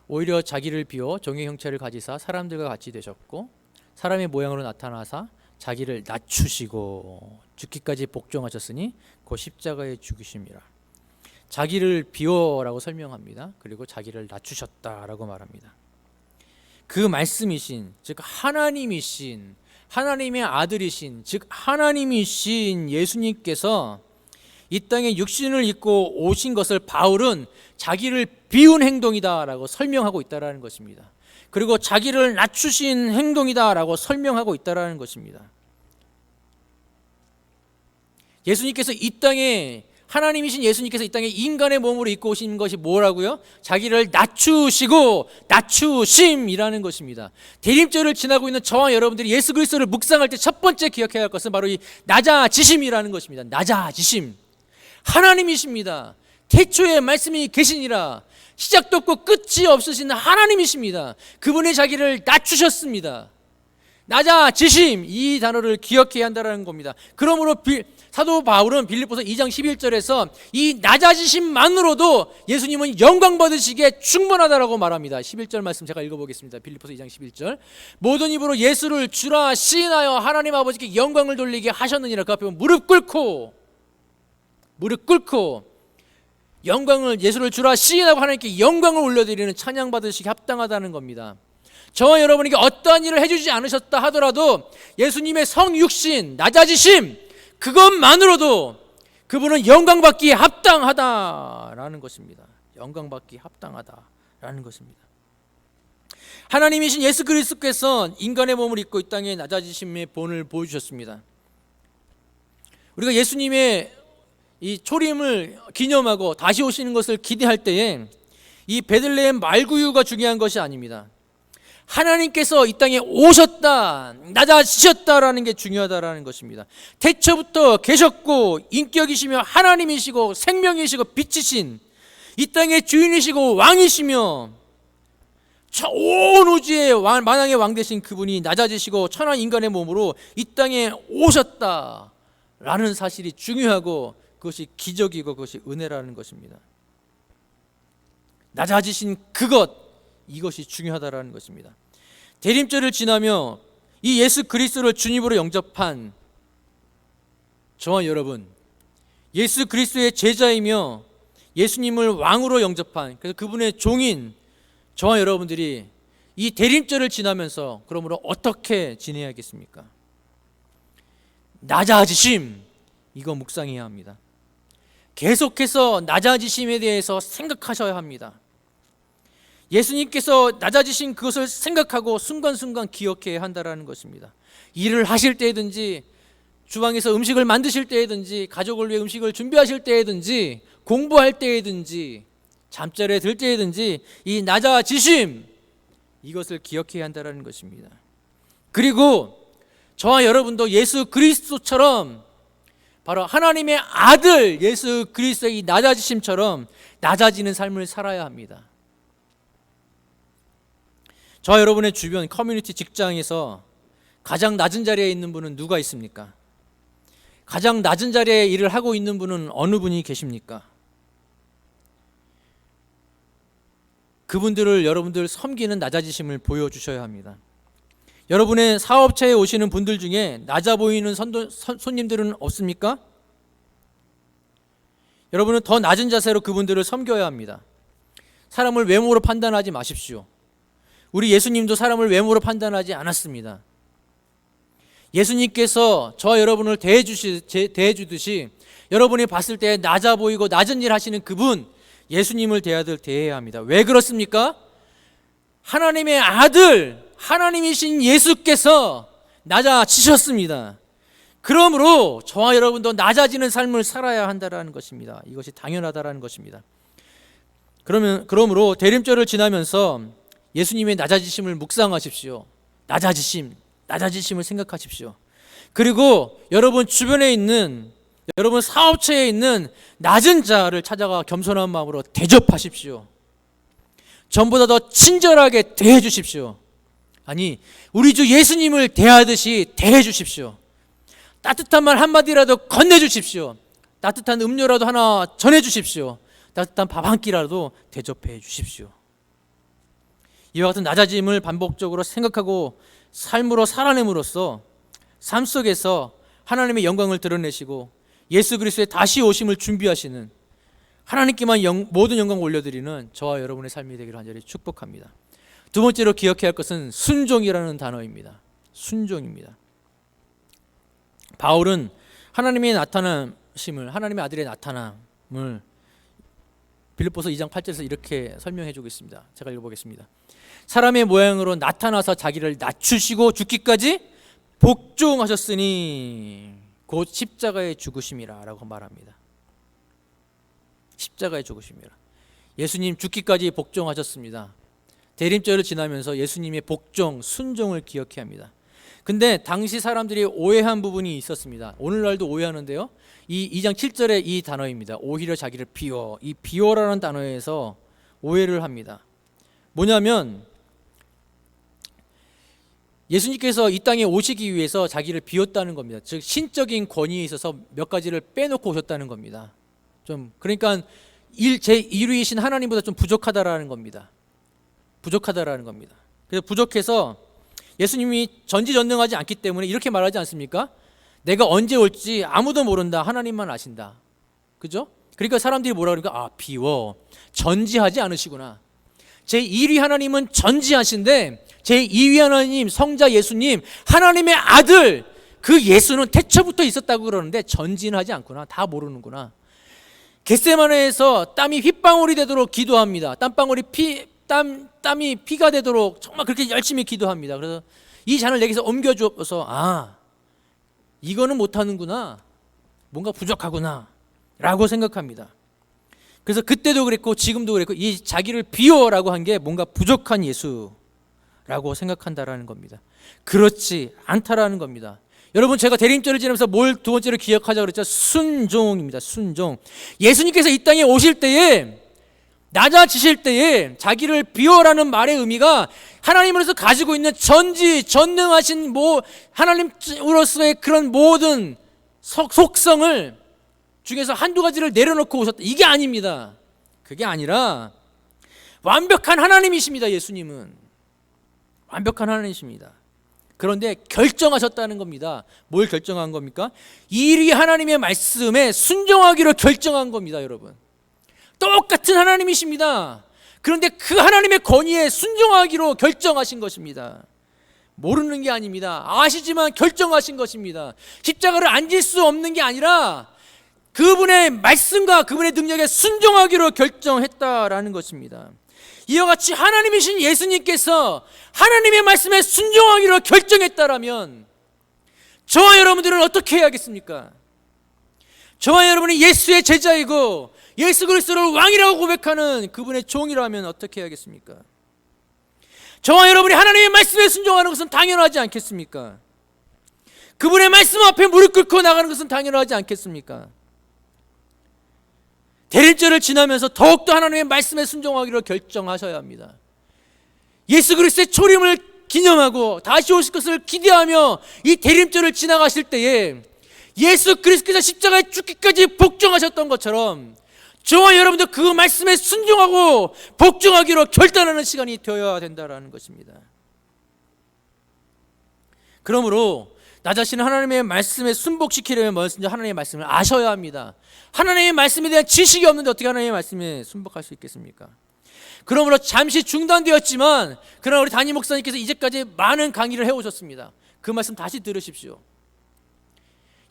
오히려 자기를 비워 종의 형체를 가지사 사람들과 같이 되셨고 사람의 모양으로 나타나사 자기를 낮추시고 죽기까지 복종하셨으니 곧 십자가에 죽으심이라. 자기를 비워라고 설명합니다. 그리고 자기를 낮추셨다라고 말합니다. 그 말씀이신, 즉 하나님이신, 하나님의 아들이신, 즉 하나님이신 예수님께서 이 땅에 육신을 입고 오신 것을 바울은 자기를 비운 행동이다라고 설명하고 있다라는 것입니다. 그리고 자기를 낮추신 행동이다라고 설명하고 있다라는 것입니다. 예수님께서 이 땅에, 하나님이신 예수님께서 이 땅에 인간의 몸으로 입고 오신 것이 뭐라고요? 자기를 낮추시고 낮추심이라는 것입니다. 대림절을 지나고 있는 저와 여러분들이 예수 그리스도를 묵상할 때 첫 번째 기억해야 할 것은 바로 이 낮아지심이라는 것입니다. 낮아지심. 하나님이십니다. 태초에 말씀이 계시니라. 시작도 없고 끝이 없으신 하나님이십니다. 그분이 자기를 낮추셨습니다. 낮아지심, 이 단어를 기억해야 한다는 겁니다. 그러므로 사도 바울은 빌립보서 2장 11절에서 이 낮아지심만으로도 예수님은 영광 받으시기에 충분하다라고 말합니다. 11절 말씀 제가 읽어보겠습니다. 빌립보서 2장 11절. 모든 입으로 예수를 주라 시인하여 하나님 아버지께 영광을 돌리게 하셨느니라. 그 앞에 무릎 꿇고 영광을, 예수를 주라 시인하고 하나님께 영광을 올려드리는 찬양 받으시기 합당하다는 겁니다. 저와 여러분에게 어떠한 일을 해주지 않으셨다 하더라도 예수님의 성육신, 낮아지심, 그것만으로도 그분은 영광받기에 합당하다라는 것입니다. 영광받기에 합당하다라는 것입니다. 하나님이신 예수 그리스도께서 인간의 몸을 입고 이 땅에 낮아지심의 본을 보여주셨습니다. 우리가 예수님의 이 초림을 기념하고 다시 오시는 것을 기대할 때에 이 베들레헴 말구유가 중요한 것이 아닙니다. 하나님께서 이 땅에 오셨다, 낮아지셨다라는 게 중요하다라는 것입니다. 태초부터 계셨고 인격이시며 하나님이시고 생명이시고 빛이신 이 땅의 주인이시고 왕이시며 온 우주의 만왕의 왕 되신 그분이 낮아지시고 천하 인간의 몸으로 이 땅에 오셨다라는 사실이 중요하고 그것이 기적이고 그것이 은혜라는 것입니다. 낮아지신 그것, 이것이 중요하다라는 것입니다. 대림절을 지나며 이 예수 그리스도를 주님으로 영접한 저와 여러분, 예수 그리스도의 제자이며 예수님을 왕으로 영접한, 그래서 그분의 종인 저와 여러분들이 이 대림절을 지나면서 그러므로 어떻게 지내야겠습니까? 낮아지심, 이거 묵상해야 합니다. 계속해서 낮아지심에 대해서 생각하셔야 합니다. 예수님께서 낮아지신 그것을 생각하고 순간순간 기억해야 한다는 것입니다. 일을 하실 때든지 주방에서 음식을 만드실 때든지 가족을 위해 음식을 준비하실 때든지 공부할 때든지 잠자리에 들 때든지 이 낮아지심, 이것을 기억해야 한다는 것입니다. 그리고 저와 여러분도 예수 그리스도처럼 바로 하나님의 아들 예수 그리스도의 이 낮아지심처럼 낮아지는 삶을 살아야 합니다. 저와 여러분의 주변 커뮤니티 직장에서 가장 낮은 자리에 있는 분은 누가 있습니까? 가장 낮은 자리에 일을 하고 있는 분은 어느 분이 계십니까? 그분들을 여러분들 섬기는 낮아지심을 보여주셔야 합니다. 여러분의 사업체에 오시는 분들 중에 낮아 보이는 손님들은 없습니까? 여러분은 더 낮은 자세로 그분들을 섬겨야 합니다. 사람을 외모로 판단하지 마십시오. 우리 예수님도 사람을 외모로 판단하지 않았습니다. 예수님께서 저와 여러분을 대해주듯이 여러분이 봤을 때 낮아 보이고 낮은 일 하시는 그분 예수님을 대해야 합니다. 왜 그렇습니까? 하나님의 아들 하나님이신 예수께서 낮아지셨습니다. 그러므로 저와 여러분도 낮아지는 삶을 살아야 한다는 것입니다. 이것이 당연하다는 것입니다. 그러므로 대림절을 지나면서 예수님의 낮아지심을 묵상하십시오. 낮아지심을 생각하십시오. 그리고 여러분 주변에 있는, 여러분 사업체에 있는 낮은 자를 찾아가 겸손한 마음으로 대접하십시오. 전보다 더 친절하게 대해 주십시오. 아니, 우리 주 예수님을 대하듯이 대해 주십시오. 따뜻한 말 한마디라도 건네 주십시오. 따뜻한 음료라도 하나 전해 주십시오. 따뜻한 밥 한 끼라도 대접해 주십시오. 이와 같은 낮아짐을 반복적으로 생각하고 삶으로 살아냄으로써 삶 속에서 하나님의 영광을 드러내시고 예수 그리스도의 다시 오심을 준비하시는, 하나님께만 모든 영광을 올려드리는 저와 여러분의 삶이 되기를 간절히 축복합니다. 두 번째로 기억해야 할 것은 순종이라는 단어입니다. 순종입니다. 바울은 하나님의 나타나심을, 하나님의 아들의 나타남을 빌립보서 2장 8절에서 이렇게 설명해 주고 있습니다. 제가 읽어보겠습니다. 사람의 모양으로 나타나서 자기를 낮추시고 죽기까지 복종하셨으니 곧 십자가의 죽으심이라 라고 말합니다. 십자가의 죽으심이라. 예수님 죽기까지 복종하셨습니다. 대림절을 지나면서 예수님의 복종, 순종을 기억해야 합니다. 근데 당시 사람들이 오해한 부분이 있었습니다. 오늘날도 오해하는데요, 이 2장 7절의 이 단어입니다. 오히려 자기를 비워, 이 비워라는 단어에서 오해를 합니다. 뭐냐면 예수님께서 이 땅에 오시기 위해서 자기를 비웠다는 겁니다. 즉 신적인 권위에 있어서 몇 가지를 빼놓고 오셨다는 겁니다. 좀 그러니까 제1위이신 하나님보다 좀 부족하다라는 겁니다. 부족하다라는 겁니다. 그래서 부족해서 예수님이 전지전능하지 않기 때문에 이렇게 말하지 않습니까? 내가 언제 올지 아무도 모른다. 하나님만 아신다. 그죠? 그러니까 사람들이 뭐라 그러니까, 아, 비워. 전지하지 않으시구나. 제1위 하나님은 전지하신데 제2위 하나님, 성자 예수님, 하나님의 아들, 그 예수는 태초부터 있었다고 그러는데 전지는 하지 않구나. 다 모르는구나. 겟세마네에서 땀이 휘방울이 되도록 기도합니다. 땀이 피가 되도록 정말 그렇게 열심히 기도합니다. 그래서 이 잔을 내게서 옮겨주어서, 아, 이거는 못하는구나, 뭔가 부족하구나 라고 생각합니다. 그래서 그때도 그랬고 지금도 그랬고 이 자기를 비워라고 한 게 뭔가 부족한 예수라고 생각한다라는 겁니다. 그렇지 않다라는 겁니다. 여러분, 제가 대림절을 지나면서 뭘 두 번째로 기억하자고 그랬죠? 순종입니다. 순종. 예수님께서 이 땅에 오실 때에, 낮아지실 때에 자기를 비워라는 말의 의미가 하나님으로서 가지고 있는 전지전능하신 하나님으로서의 그런 모든 속성을 중에서 한두 가지를 내려놓고 오셨다, 이게 아닙니다. 그게 아니라 완벽한 하나님이십니다. 예수님은 완벽한 하나님이십니다. 그런데 결정하셨다는 겁니다. 뭘 결정한 겁니까? 이리 하나님의 말씀에 순종하기로 결정한 겁니다. 여러분, 똑같은 하나님이십니다. 그런데 그 하나님의 권위에 순종하기로 결정하신 것입니다. 모르는 게 아닙니다. 아시지만 결정하신 것입니다. 십자가를 안 질 수 없는 게 아니라 그분의 말씀과 그분의 능력에 순종하기로 결정했다라는 것입니다. 이와 같이 하나님이신 예수님께서 하나님의 말씀에 순종하기로 결정했다라면 저와 여러분들은 어떻게 해야겠습니까? 저와 여러분이 예수의 제자이고 예수 그리스도를 왕이라고 고백하는 그분의 종이라면 어떻게 해야겠습니까? 저와 여러분이 하나님의 말씀에 순종하는 것은 당연하지 않겠습니까? 그분의 말씀 앞에 무릎 꿇고 나가는 것은 당연하지 않겠습니까? 대림절을 지나면서 더욱더 하나님의 말씀에 순종하기로 결정하셔야 합니다. 예수 그리스도의 초림을 기념하고 다시 오실 것을 기대하며 이 대림절을 지나가실 때에 예수 그리스도께서 십자가에 죽기까지 복종하셨던 것처럼 저와 여러분도 그 말씀에 순종하고 복종하기로 결단하는 시간이 되어야 된다는 것입니다. 그러므로 나 자신을 하나님의 말씀에 순복시키려면 먼저 하나님의 말씀을 아셔야 합니다. 하나님의 말씀에 대한 지식이 없는데 어떻게 하나님의 말씀에 순복할 수 있겠습니까? 그러므로 잠시 중단되었지만 그러나 우리 담임 목사님께서 이제까지 많은 강의를 해오셨습니다. 그 말씀 다시 들으십시오.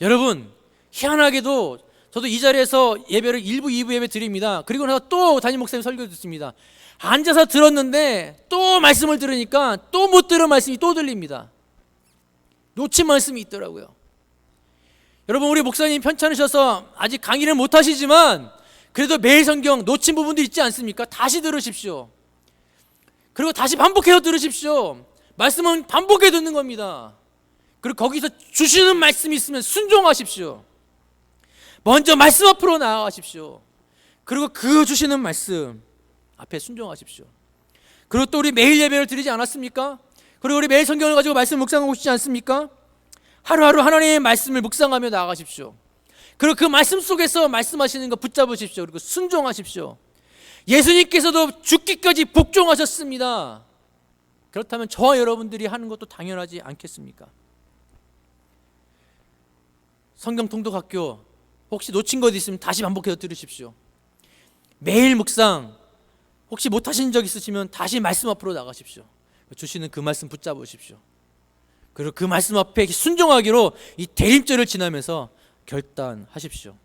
여러분, 희한하게도 저도 이 자리에서 예배를 1부, 2부 예배 드립니다. 그리고 나서 또 담임 목사님 설교 듣습니다. 앉아서 들었는데 또 말씀을 들으니까 또 못 들은 말씀이 또 들립니다. 놓친 말씀이 있더라고요. 여러분, 우리 목사님 편찮으셔서 아직 강의를 못 하시지만 그래도 매일 성경 놓친 부분도 있지 않습니까? 다시 들으십시오. 그리고 다시 반복해서 들으십시오. 말씀은 반복해 듣는 겁니다. 그리고 거기서 주시는 말씀이 있으면 순종하십시오. 먼저 말씀 앞으로 나아가십시오. 그리고 그 주시는 말씀 앞에 순종하십시오. 그리고 또 우리 매일 예배를 드리지 않았습니까? 그리고 우리 매일 성경을 가지고 말씀 묵상하고 있지 않습니까? 하루하루 하나님의 말씀을 묵상하며 나아가십시오. 그리고 그 말씀 속에서 말씀하시는 거 붙잡으십시오. 그리고 순종하십시오. 예수님께서도 죽기까지 복종하셨습니다. 그렇다면 저와 여러분들이 하는 것도 당연하지 않겠습니까? 성경 통독학교 혹시 놓친 것 있으면 다시 반복해서 들으십시오. 매일 묵상 혹시 못하신 적 있으시면 다시 말씀 앞으로 나가십시오. 주시는 그 말씀 붙잡으십시오. 그리고 그 말씀 앞에 순종하기로 이 대림절을 지나면서 결단하십시오.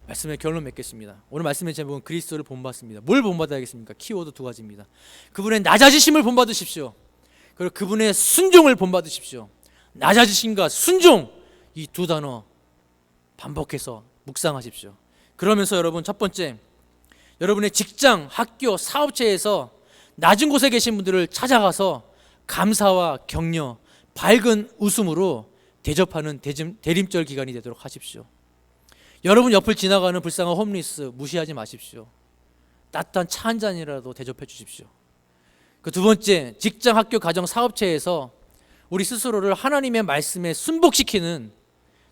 말씀의 결론 맺겠습니다. 오늘 말씀의 제목은 그리스도를 본받습니다. 뭘 본받아야겠습니까? 키워드 두 가지입니다. 그분의 낮아지심을 본받으십시오. 그리고 그분의 순종을 본받으십시오. 낮아지심과 순종, 이 두 단어 반복해서 묵상하십시오. 그러면서 여러분, 첫 번째, 여러분의 직장, 학교, 사업체에서 낮은 곳에 계신 분들을 찾아가서 감사와 격려, 밝은 웃음으로 대접하는 대림절 기간이 되도록 하십시오. 여러분 옆을 지나가는 불쌍한 홈리스 무시하지 마십시오. 따뜻한 차 한 잔이라도 대접해 주십시오. 그 두 번째, 직장, 학교, 가정, 사업체에서 우리 스스로를 하나님의 말씀에 순복시키는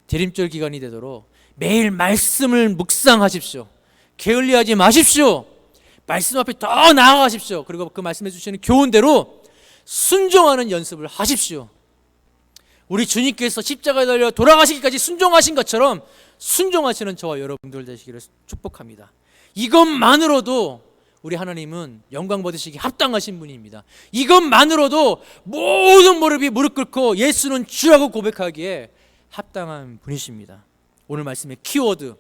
대림절 기간이 되도록 매일 말씀을 묵상하십시오. 게을리하지 마십시오. 말씀 앞에 더 나아가십시오. 그리고 그 말씀해 주시는 교훈대로 순종하는 연습을 하십시오. 우리 주님께서 십자가에 달려 돌아가시기까지 순종하신 것처럼 순종하시는 저와 여러분들 되시기를 축복합니다. 이것만으로도 우리 하나님은 영광 받으시기 합당하신 분입니다. 이것만으로도 모든 무릎이 무릎 꿇고 예수는 주라고 고백하기에 합당한 분이십니다. 오늘 말씀의 키워드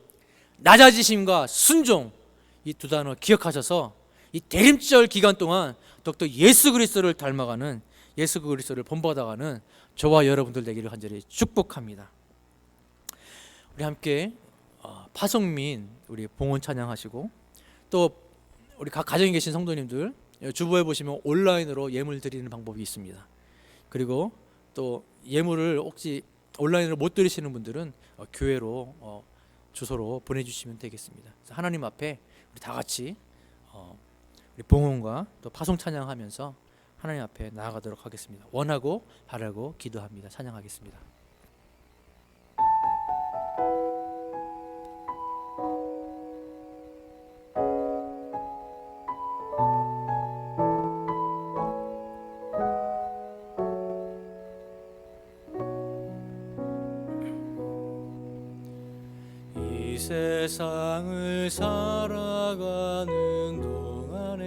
낮아지심과 순종, 이 두 단어 기억하셔서 이 대림절 기간 동안 더욱더 예수 그리스도를 닮아가는, 예수 그리스도를 본받아가는 저와 여러분들 되기를 간절히 축복합니다. 우리 함께 파송민 우리 봉헌 찬양하시고, 또 우리 각 가정에 계신 성도님들 주보에 보시면 온라인으로 예물 드리는 방법이 있습니다. 그리고 또 예물을 혹시 온라인으로 못 드리시는 분들은 교회로 주소로 보내주시면 되겠습니다. 그래서 하나님 앞에 우리 다 같이 우리 봉헌과 또 파송 찬양하면서 하나님 앞에 나아가도록 하겠습니다. 원하고 바라고 기도합니다. 찬양하겠습니다. 이 세상을 살아가는 동안에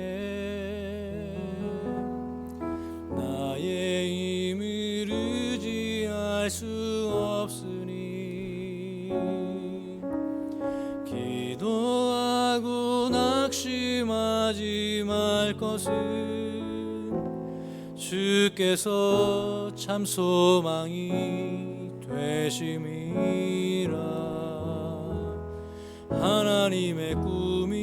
나의 힘을 의지할 수 없으니 기도하고 낙심하지 말 것은 주께서 참 소망이 되심이라. 하나님의 꿈이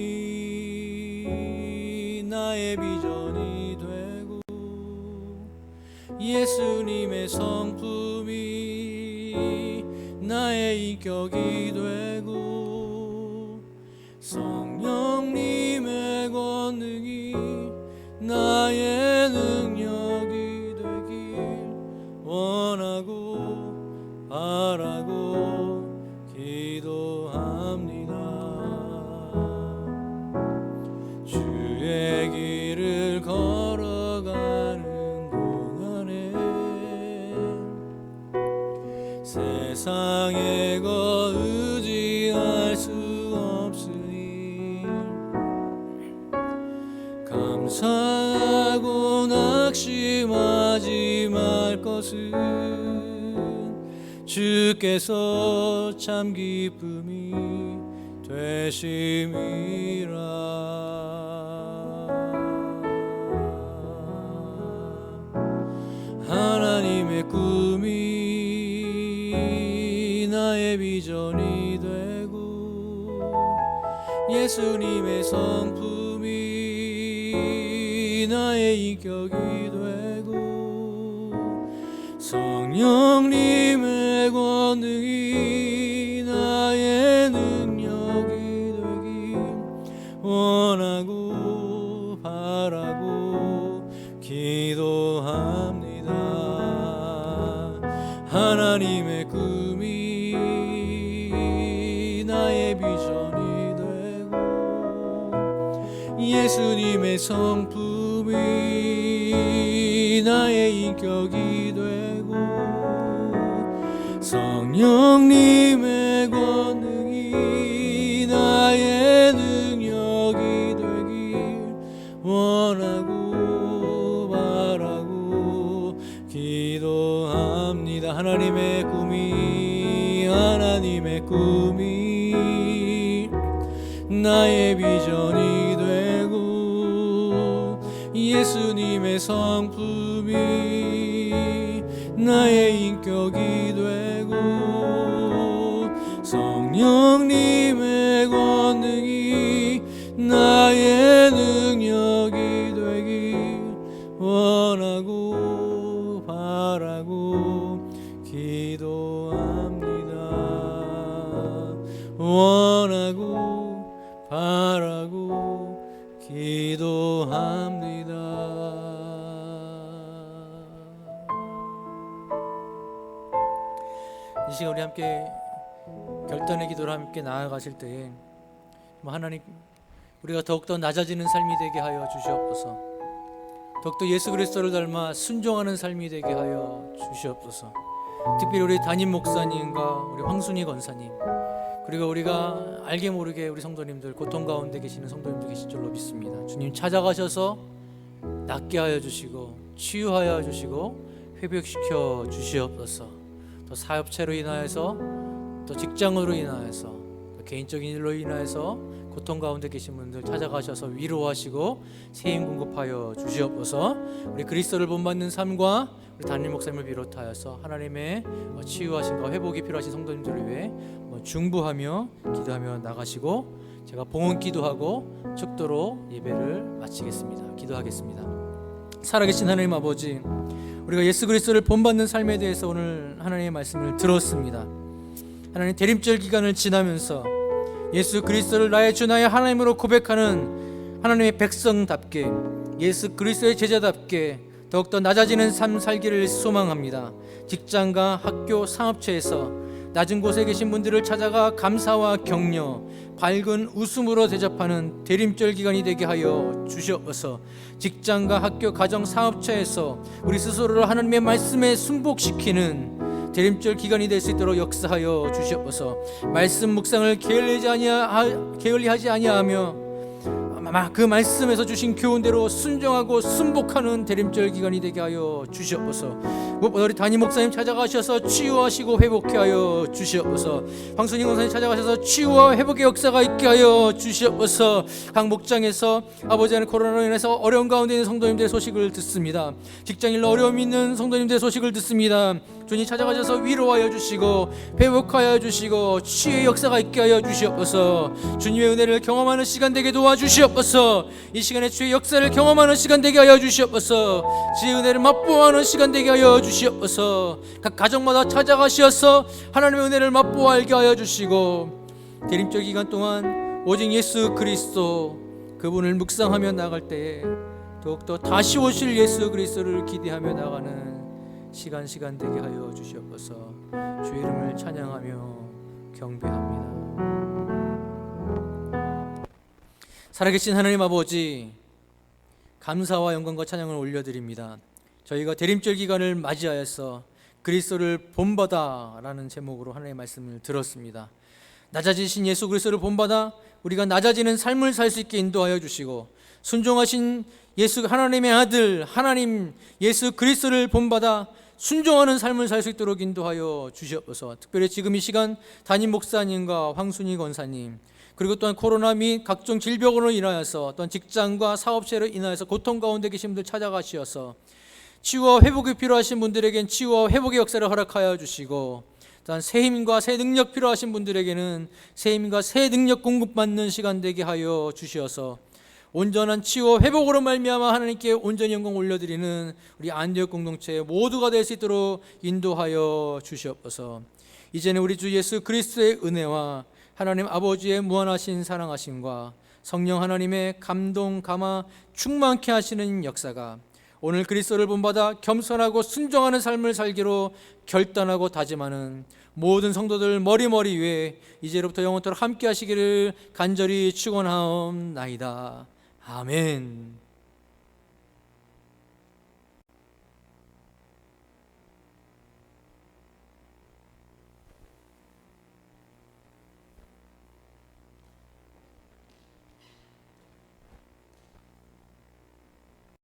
나의 비전이 되고 예수님의 성품이 나의 인격이 되고 성령님의 권능이 나의 능력이 되길 원하고 바라고 기도합니다. 주의 길을 걸어가는 동안에 감사하고 낙심하지 말 것은 주께서 참 기쁨이 되심이라. 하나님의 꿈이 나의 비전이 되고 예수님의 성품이 나의 인격이 되고 성령님의 권능이 나의 능력이 되길 원하고 바라고 기도합니다. 하나님의 꿈이 나의 비전이 되고 예수님의 성품이 나의 인격이 되고 성령님의 권능이 나의 능력이 되길 원하고 바라고 기도합니다. 하나님의 꿈이 나의 비전이 되고 예수님의 성품이 나의 인격이 되고 성령님의 권능이 나의 능력이 되길 원하고 바라고 기도합니다. 원하고 바라고 기도합니다. 이 시간 우리 함께 결단의 기도로 함께 나아가실 때에 하나님, 우리가 더욱더 낮아지는 삶이 되게 하여 주시옵소서. 더욱더 예수 그리스도를 닮아 순종하는 삶이 되게 하여 주시옵소서. 특별히 우리 담임 목사님과 우리 황순희 권사님, 그리고 우리가 알게 모르게 우리 성도님들, 고통 가운데 계시는 성도님들 계실 줄로 믿습니다. 주님 찾아가셔서 낫게 하여 주시고 치유하여 주시고 회복시켜 주시옵소서. 또 사업체로 인하여서, 또 직장으로 인하여서, 또 개인적인 일로 인하여서 고통 가운데 계신 분들 찾아가셔서 위로하시고 세임 공급하여 주시옵소서. 우리 그리스도를 본받는 삶과 우리 담임 목사님을 비롯하여서 하나님의 치유하심과 회복이 필요하신 성도님들을 위해 중보하며 기도하며 나가시고, 제가 봉헌 기도하고 축도로 예배를 마치겠습니다. 기도하겠습니다. 살아계신 하나님 아버지, 우리가 예수 그리스도를 본받는 삶에 대해서 오늘 하나님의 말씀을 들었습니다. 하나님, 대림절 기간을 지나면서 예수 그리스도를 나의 주 나의 하나님으로 고백하는 하나님의 백성답게, 예수 그리스도의 제자답게 더욱더 낮아지는 삶 살기를 소망합니다. 직장과 학교, 사업체에서 낮은 곳에 계신 분들을 찾아가 감사와 격려, 밝은 웃음으로 대접하는 대림절 기간이 되게 하여 주시옵소서. 직장과 학교, 가정, 사업체에서 우리 스스로를 하나님의 말씀에 순복시키는 대림절 기간이 될 수 있도록 역사하여 주시옵소서. 말씀 묵상을 게을리하지 아니하며 그 말씀에서 주신 교훈대로 순종하고 순복하는 대림절 기간이 되게 하여 주시옵소서. 무엇보다 우리 담임 목사님 찾아가셔서 치유하시고 회복케 하여 주시옵소서. 황순희 권사님 찾아가셔서 치유와 회복의 역사가 있게 하여 주시옵소서. 각 목장에서 아버지의 코로나로 인해서 어려운 가운데 있는 성도님들의 소식을 듣습니다. 직장일로 어려움이 있는 성도님들의 소식을 듣습니다. 주님 찾아가셔서 위로하여 주시고 회복하여 주시고 치유의 역사가 있게 하여 주시옵소서. 주님의 은혜를 경험하는 시간 되게 도와주시옵소서. 이 시간에 주의 역사를 경험하는 시간 되게 하여 주시옵소서. 주의 은혜를 맛보아하는 시간 되게 하여 주시옵소서. 각 가정마다 찾아가셔서 하나님의 은혜를 맛보아 알게 하여 주시고, 대림절 기간 동안 오직 예수 그리스도 그분을 묵상하며 나갈 때에 더욱더 다시 오실 예수 그리스도를 기대하며 나가는 시간 되게 하여 주시옵소서. 주의 이름을 찬양하며 경배합니다. 살아계신 하나님 아버지, 감사와 영광과 찬양을 올려드립니다. 저희가 대림절 기간을 맞이하여서 그리스도를 본받아라는 제목으로 하나님의 말씀을 들었습니다. 낮아지신 예수 그리스도를 본받아 우리가 낮아지는 삶을 살 수 있게 인도하여 주시고, 순종하신 예수 하나님의 아들 하나님 예수 그리스도를 본받아 순종하는 삶을 살 수 있도록 인도하여 주시옵소서. 특별히 지금 이 시간 담임 목사님과 황순희 권사님, 그리고 또한 코로나 및 각종 질병으로 인하여서 또한 직장과 사업체로 인하여서 고통 가운데 계신 분들 찾아가시어서 치유와 회복이 필요하신 분들에겐 치유와 회복의 역사를 허락하여 주시고, 또한 새 힘과 새 능력 필요하신 분들에게는 새 힘과 새 능력 공급받는 시간 되게 하여 주시어서 온전한 치유와 회복으로 말미암아 하나님께 온전히 영광 올려드리는 우리 안디옥 공동체 모두가 될 수 있도록 인도하여 주시옵소서. 이제는 우리 주 예수 그리스도의 은혜와 하나님 아버지의 무한하신 사랑하심과 성령 하나님의 감동 감화 충만케 하시는 역사가 오늘 그리스도를 본받아 겸손하고 순종하는 삶을 살기로 결단하고 다짐하는 모든 성도들 머리 위에 이제로부터 영원토록 함께 하시기를 간절히 축원하옵나이다. 아멘.